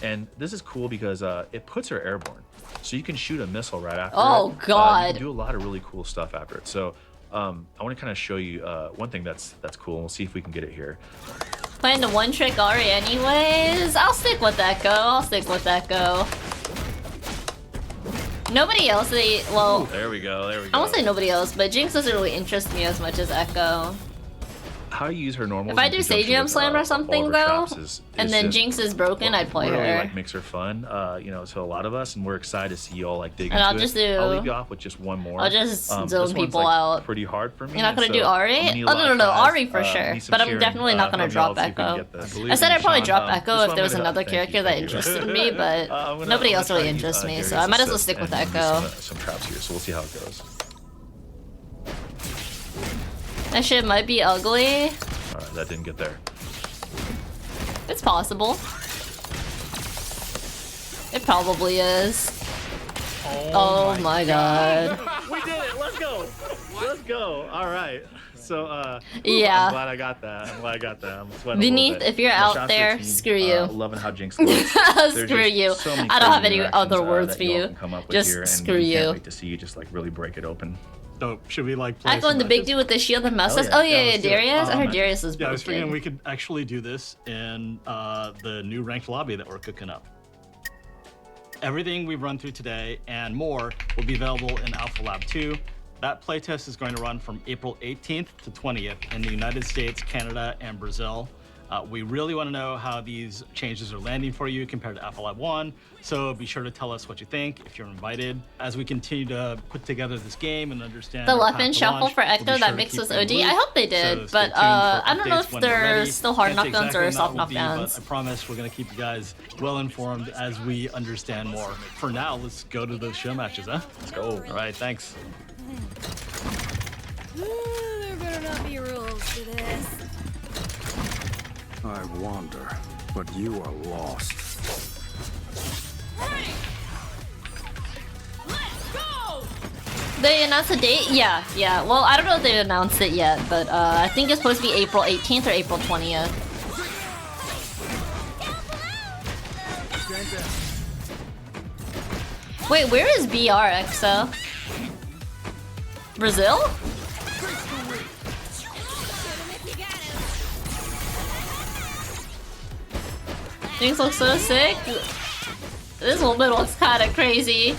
And this is cool because it puts her airborne. So you can shoot a missile right after Oh, it. God. You can do a lot of really cool stuff after it. So I want to kind of show you one thing that's cool, and we'll see if we can get it here. Playing the one trick Ari anyways. I'll stick with Echo. Nobody else, well... Ooh, there we go. I won't say nobody else, but Jinx doesn't really interest me as much as Echo. How you use her normals. If I do Stadium Slam or something though, and then Jinx is broken, I'd play really, her. Like, makes her fun, you know, to a lot of us, and we're excited to see you all like dig and into it. I'll leave you off with just one more. I'll just zone people out. Pretty hard for me. You're not gonna do Ari? Oh no, Ari for sure. But I'm definitely not gonna drop Echo. I said I'd probably drop Echo if there was another character that interested me, but nobody else really interests me, so I might as well stick with Echo. Some traps here, so we'll see how it goes. That shit might be ugly. Alright, that didn't get there. It's possible. It probably is. Oh my god. We did it! Let's go! Let's go! Alright. So, yeah. I'm glad I got that. I'm sweating Beneath, if you're out there, screw you. Loving how Jinx looks. Screw you. So I don't have any other words for you. Just screw you. Can't wait to see you just like really break it open. So should we like play Echo and the big dude with the shield and mustache? Oh yeah, Darius? I heard Darius is broken. Yeah, I was figuring we could actually do this in the new ranked lobby that we're cooking up. Everything we've run through today and more will be available in Alpha Lab 2. That playtest is going to run from April 18th to 20th in the United States, Canada, and Brazil. We really want to know how these changes are landing for you compared to Alpha Lab 1, so be sure to tell us what you think if you're invited. As we continue to put together this game and understand the left and shuffle for Ecto that mix was OD. I hope they did, but I don't know if they're still hard knockdowns or soft knockdowns. I promise we're going to keep you guys well informed as we understand more. For now, let's go to those show matches, huh? Let's go. All right, thanks. There better not be rules to this. I wander, but you are lost. Hey! Let's go! They announced a date? Yeah. Well, I don't know if they announced it yet, but I think it's supposed to be April 18th or April 20th. Wait, where is BR, EXO? Brazil? Things look so sick. This woman looks kind of crazy.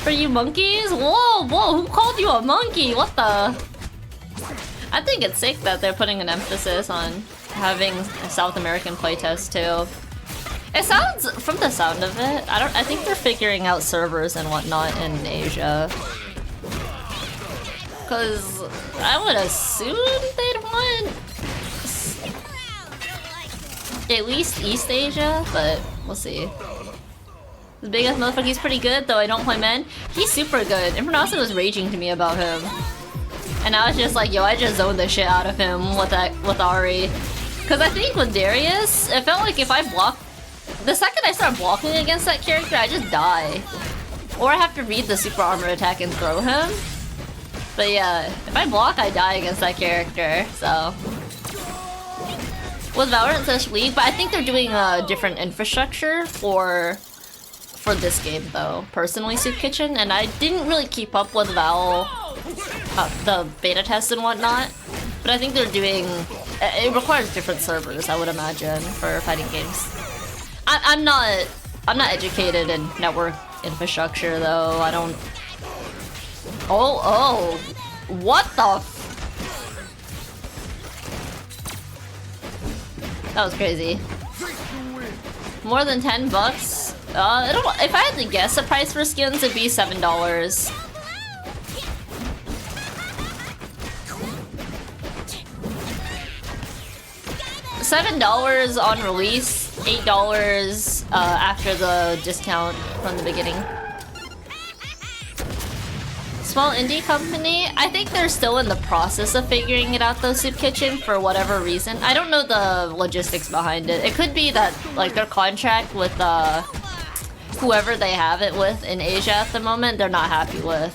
For you monkeys? Whoa, who called you a monkey? What the? I think it's sick that they're putting an emphasis on having a South American playtest too. It sounds, from the sound of it, I think they're figuring out servers and whatnot in Asia. Cause I would assume they'd want at least East Asia, but we'll see. The biggest motherfucker, he's pretty good, though I don't play men. He's super good. Impronasa was raging to me about him. And I was just like, yo, I just zoned the shit out of him with Ari. Cause I think with Darius, it felt like if I block, the second I start blocking against that character, I just die. Or I have to read the super armor attack and throw him. But yeah, if I block, I die against that character, so. With Valorant League, but I think they're doing a different infrastructure for this game though. Personally, Soup Kitchen, and I didn't really keep up with Val, the beta test and whatnot. But I think they're doing, it requires different servers, I would imagine, for fighting games. I'm not educated in network infrastructure though. I don't. Oh, what the? That was crazy. More than $10? If I had to guess the price for skins, it'd be $7. $7 on release, $8 after the discount from the beginning. Small indie company, I think they're still in the process of figuring it out though, Soup Kitchen, for whatever reason. I don't know the logistics behind it. It could be that like their contract with whoever they have it with in Asia at the moment, they're not happy with.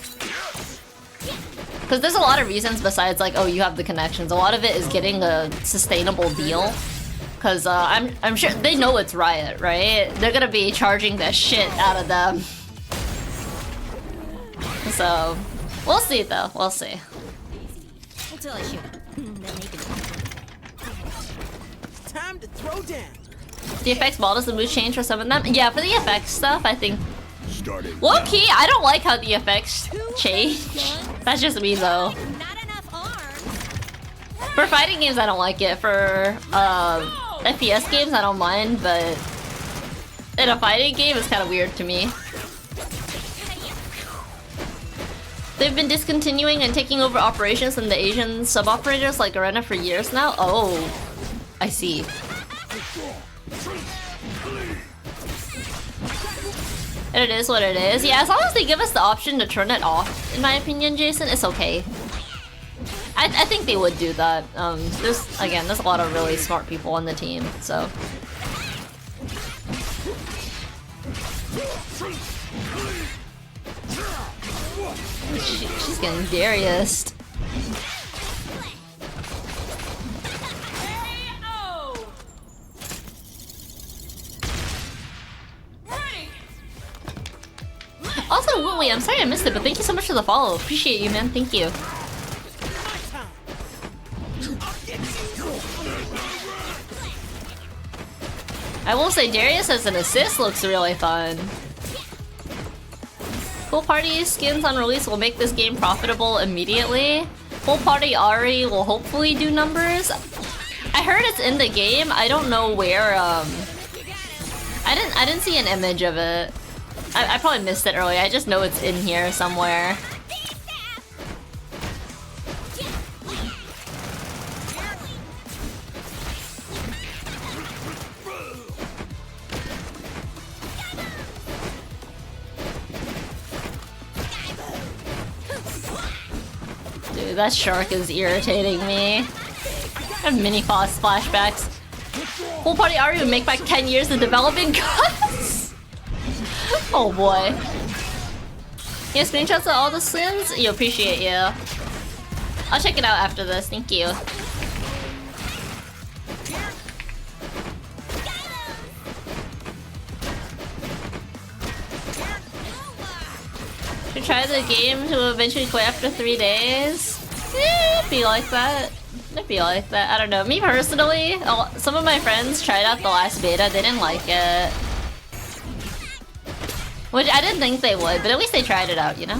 Because there's a lot of reasons besides like, oh, you have the connections. A lot of it is getting a sustainable deal. Because I'm sure they know it's Riot, right? They're gonna be charging the shit out of them. So, we'll see though. We'll see. Until I shoot. Time to throw down. The effects models, the mood change for some of them. Yeah, for the effects stuff, I think. Low key, I don't like how the effects change. That's just me though. Not enough arms. For fighting games, I don't like it. For FPS games, I don't mind, but in a fighting game, it's kind of weird to me. They've been discontinuing and taking over operations from the Asian sub-operators like Arena for years now. Oh, I see. And it is what it is. Yeah, as long as they give us the option to turn it off, in my opinion, Jason, it's okay. I think they would do that. There's a lot of really smart people on the team, so. She's getting Darius'd. Also, Wooly, I'm sorry I missed it, but thank you so much for the follow. Appreciate you, man. Thank you. I will say Darius as an assist looks really fun. Full party skins on release will make this game profitable immediately. Full party Ari will hopefully do numbers. I heard it's in the game. I don't know where. I didn't see an image of it. I probably missed it earlier. I just know it's in here somewhere. Dude, that shark is irritating me. I have mini boss flashbacks. Full party Ari would make back 10 years of developing costs. Oh boy. Yeah, screenshots of all the skins? You appreciate you. I'll check it out after this, thank you. Should try the game to eventually quit after 3 days? It'd be like that. It'd be like that. I don't know. Me personally, some of my friends tried out the last beta, they didn't like it. Which I didn't think they would, but at least they tried it out, you know?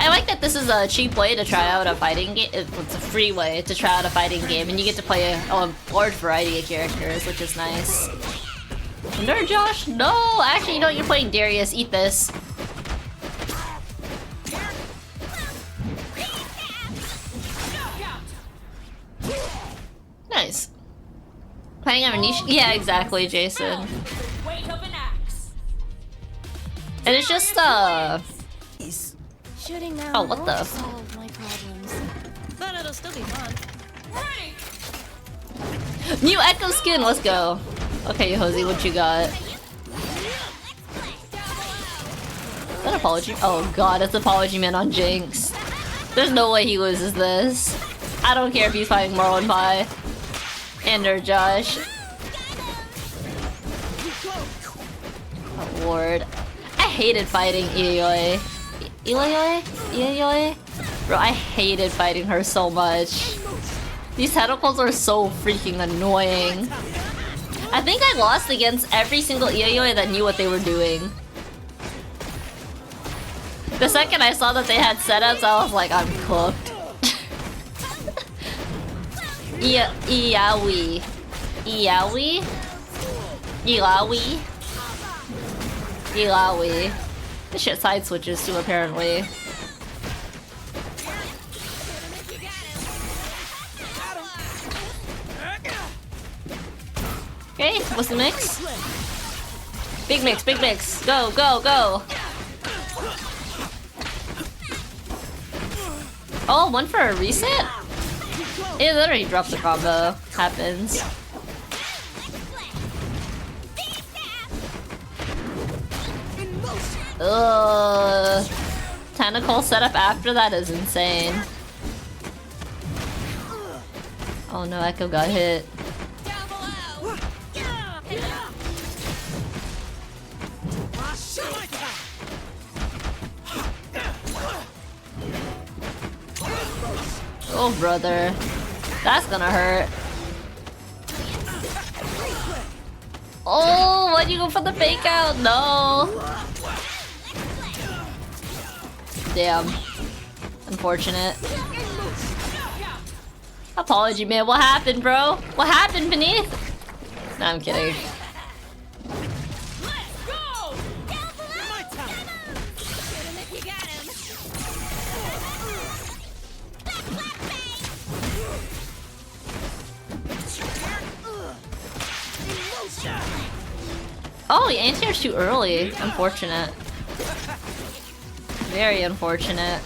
I like that this is a cheap way to try out a fighting game. It's a free way to try out a fighting game, and you get to play a large variety of characters, which is nice. No, Josh? No! Actually, you know, you're playing Darius. Eat this. Nice. Playing Amnesia? Yeah, exactly, Jason. And it's just, Shooting now. Oh, what the? Solve my problems. But it'll still be fun. New Echo skin, let's go. Okay, Hosey, what you got? Is that Apology? Oh god, it's Apology Man on Jinx. There's no way he loses this. I don't care if he's fighting Marlon Pie. Or Josh. Oh lord. I hated fighting Ioi. Ioi? Bro, I hated fighting her so much. These tentacles are so freaking annoying. I think I lost against every single Ioi that knew what they were doing. The second I saw that they had setups, I was like, I'm cooked. Iawi. This shit side switches too, apparently. Okay, what's the mix? Big mix, big mix. Go, go, go. Oh, one for a reset? It literally dropped the combo. Happens. mechanical setup after that is insane. Oh no, Echo got hit. Oh brother, that's gonna hurt. Oh, why'd you go for the fake out? No. Damn. Unfortunate. Apology, man. What happened, bro? What happened, Beneath? No, I'm kidding. Oh, he anti-air's too early. Unfortunate. Very unfortunate.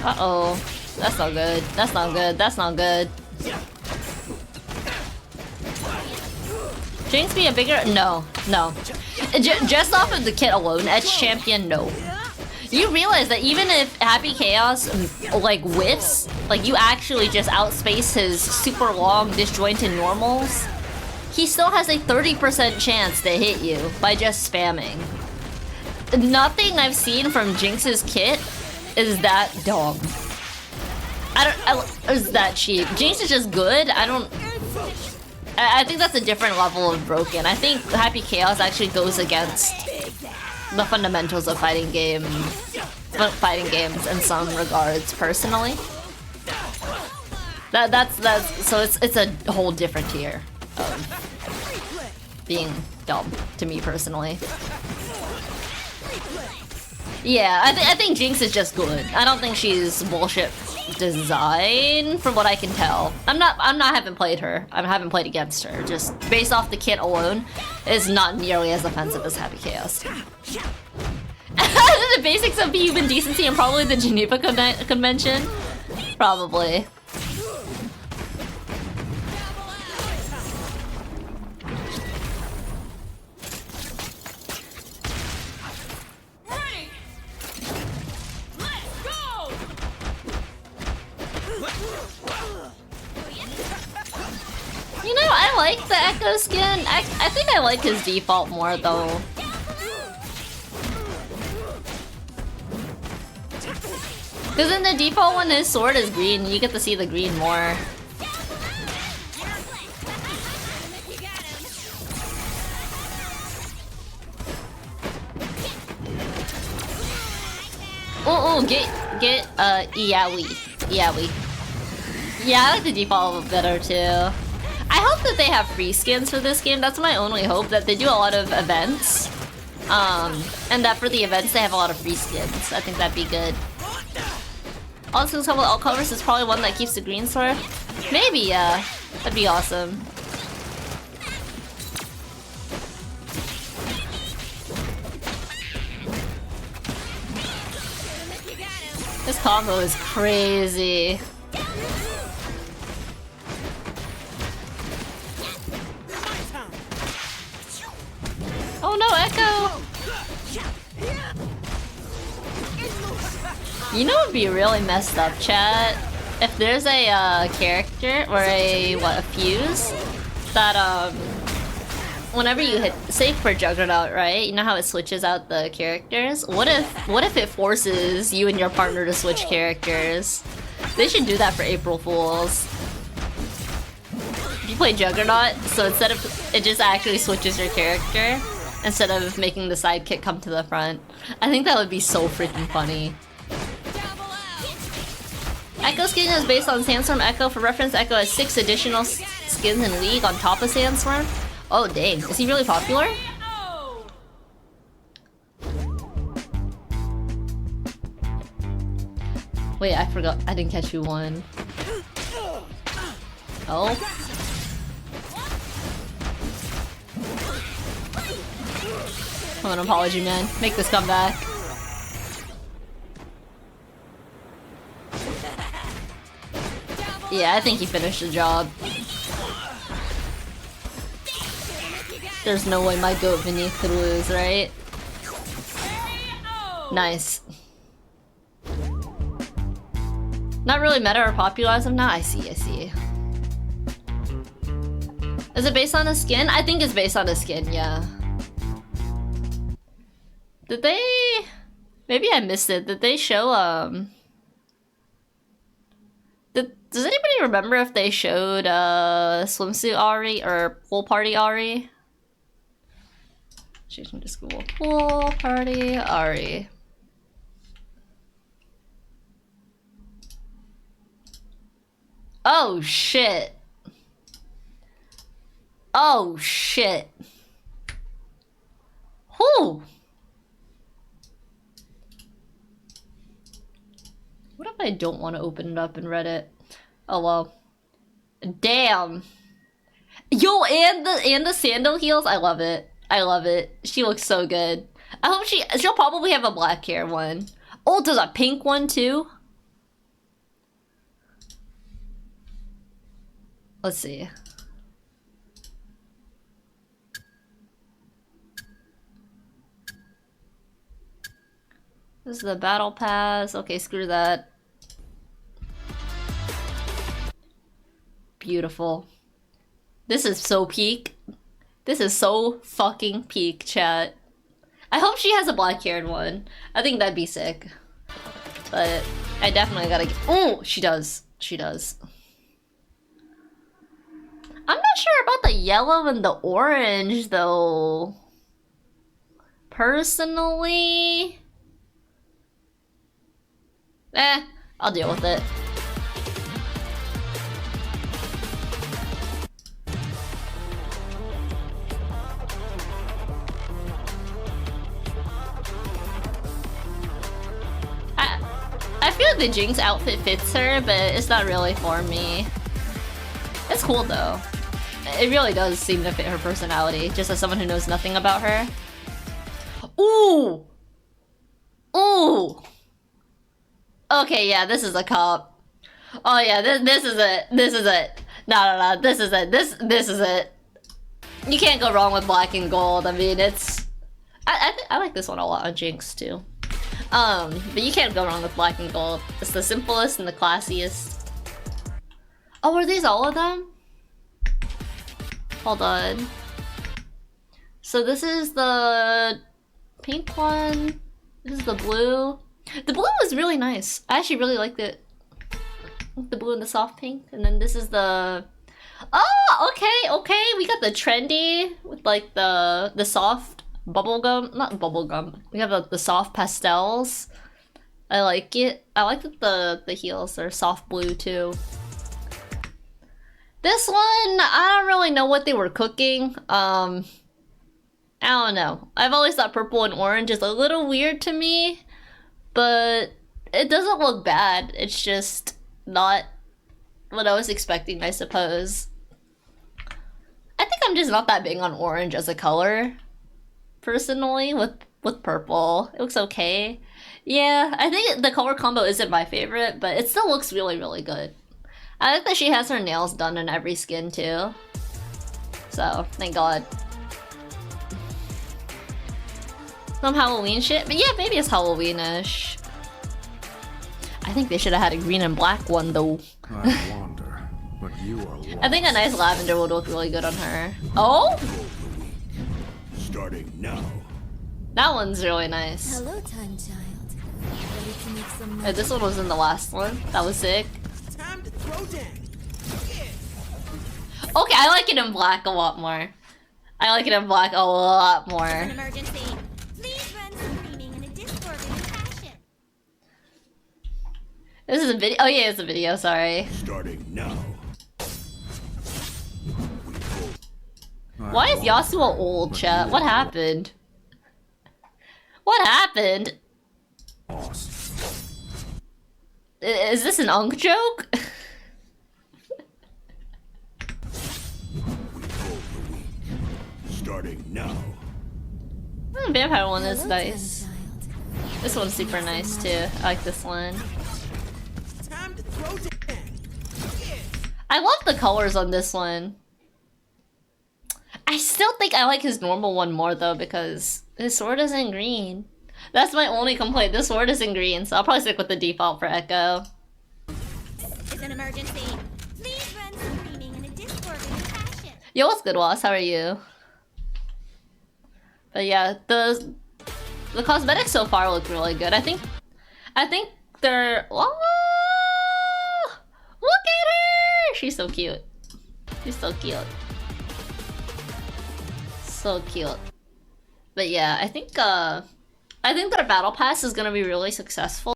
Uh-oh. That's not good. That's not good. That's not good. Jinx be a bigger... No. No. Just off of the kit alone, Edge Champion, no. You realize that even if Happy Chaos, like, whiffs, like, you actually just outspace his super long disjointed normals, he still has a 30% chance to hit you by just spamming. Nothing I've seen from Jinx's kit is that dumb. Is that cheap. Jinx is just good. I think that's a different level of broken. I think Happy Chaos actually goes against the fundamentals of fighting games in some regards, personally. So it's a whole different tier of being dumb to me personally. Yeah, I think Jinx is just good. I don't think she's bullshit design from what I can tell. I haven't played her. I haven't played against her. Just based off the kit alone is not nearly as offensive as Happy Chaos. The basics of human decency and probably the Geneva Convention. Probably. You know, I like the Echo skin. I think I like his default more though. Because in the default one, his sword is green. You get to see the green more. Oh, get Iyawi. Yeah, I like the default better too. I hope that they have free skins for this game. That's my only hope, that they do a lot of events. And that for the events they have a lot of free skins. I think that'd be good. All skins come with all colors is probably one that keeps the green sword. Maybe, yeah. That'd be awesome. This combo is crazy. Oh no, Echo! You know what would be really messed up, chat? If there's a character or a fuse that whenever you hit, say for Juggernaut, right? You know how it switches out the characters? What if it forces you and your partner to switch characters? They should do that for April Fools. If you play Juggernaut, so instead of it just actually switches your character instead of making the sidekick come to the front. I think that would be so freaking funny. Echo skin is based on Sandstorm Echo. For reference, Echo has 6 additional skins in League on top of Sandstorm. Oh dang, is he really popular? Wait, I forgot. I didn't catch who won. Oh. Come on, apology, man. Make this comeback. Yeah, I think he finished the job. There's no way my goat Vinny could lose, right? Nice. Not really meta or popular as of now? I see, I see. Is it based on a skin? I think it's based on a skin, yeah. Did they... Maybe I missed it. Did they show, Does anybody remember if they showed, swimsuit Ari or pool party Ari? Changing to school. Pool party Ari. Oh shit. Oh shit. Whew. What if I don't want to open it up in Reddit? Oh well. Damn. Yo, and the sandal heels, I love it. I love it. She looks so good. I hope she'll probably have a black hair one. Oh, there's a pink one too? Let's see. This is the battle pass. Okay, screw that. Beautiful. This is so peak. This is so fucking peak, chat. I hope she has a black-haired one. I think that'd be sick. But I definitely gotta get— oh, she does. She does. I'm not sure about the yellow and the orange, though. Personally... I'll deal with it. I feel like the Jinx outfit fits her, but it's not really for me. It's cool though. It really does seem to fit her personality, just as someone who knows nothing about her. Ooh! Ooh! Okay, yeah, this is a cop. Oh yeah, this is it. This is it. No, this is it. This is it. You can't go wrong with black and gold. I mean, it's... I like this one a lot on Jinx too. But you can't go wrong with black and gold. It's the simplest and the classiest. Oh, are these all of them? Hold on. So this is the pink one. This is the blue. The blue is really nice. I actually really liked it. The blue and the soft pink. And then this is the... oh, okay. We got the trendy with like the soft bubblegum. Not bubblegum. We have the soft pastels. I like it. I like that the heels are soft blue too. This one, I don't really know what they were cooking. I don't know. I've always thought purple and orange is a little weird to me. But it doesn't look bad. It's just not what I was expecting, I suppose. I think I'm just not that big on orange as a color, personally, with purple. It looks okay. Yeah, I think the color combo isn't my favorite, but it still looks really, really good. I like that she has her nails done in every skin, too. So, thank God. Some Halloween shit, but yeah, maybe it's Halloween-ish. I think they should have had a green and black one though. I wonder, but you are lost. I think a nice lavender would look really good on her. Oh? Starting now. That one's really nice. Hello, time child. Ready to make some Hey, this one was in the last one. That was sick. time to throw down. Okay, I like it in black a lot more. I like it in black a lot more. An emergency. Please run screaming in a disorderly fashion. This is a video. Oh yeah, it's a video, sorry. Starting now. Why is Yasuo old, chat? What happened? What happened? Is this an Unk joke? Starting now. The vampire one is nice. This one's super nice too. I like this one. Time to throw down. I love the colors on this one. I still think I like his normal one more though because his sword isn't green. That's my only complaint. This sword isn't green, so I'll probably stick with the default for Echo. It's an emergency. Please run screaming in a disorderly fashion. Yo, what's good, Wass? How are you? But yeah, the cosmetics so far look really good. I think they're. Oh, look at her! She's so cute. She's so cute. So cute. But yeah, I think their battle pass is gonna be really successful.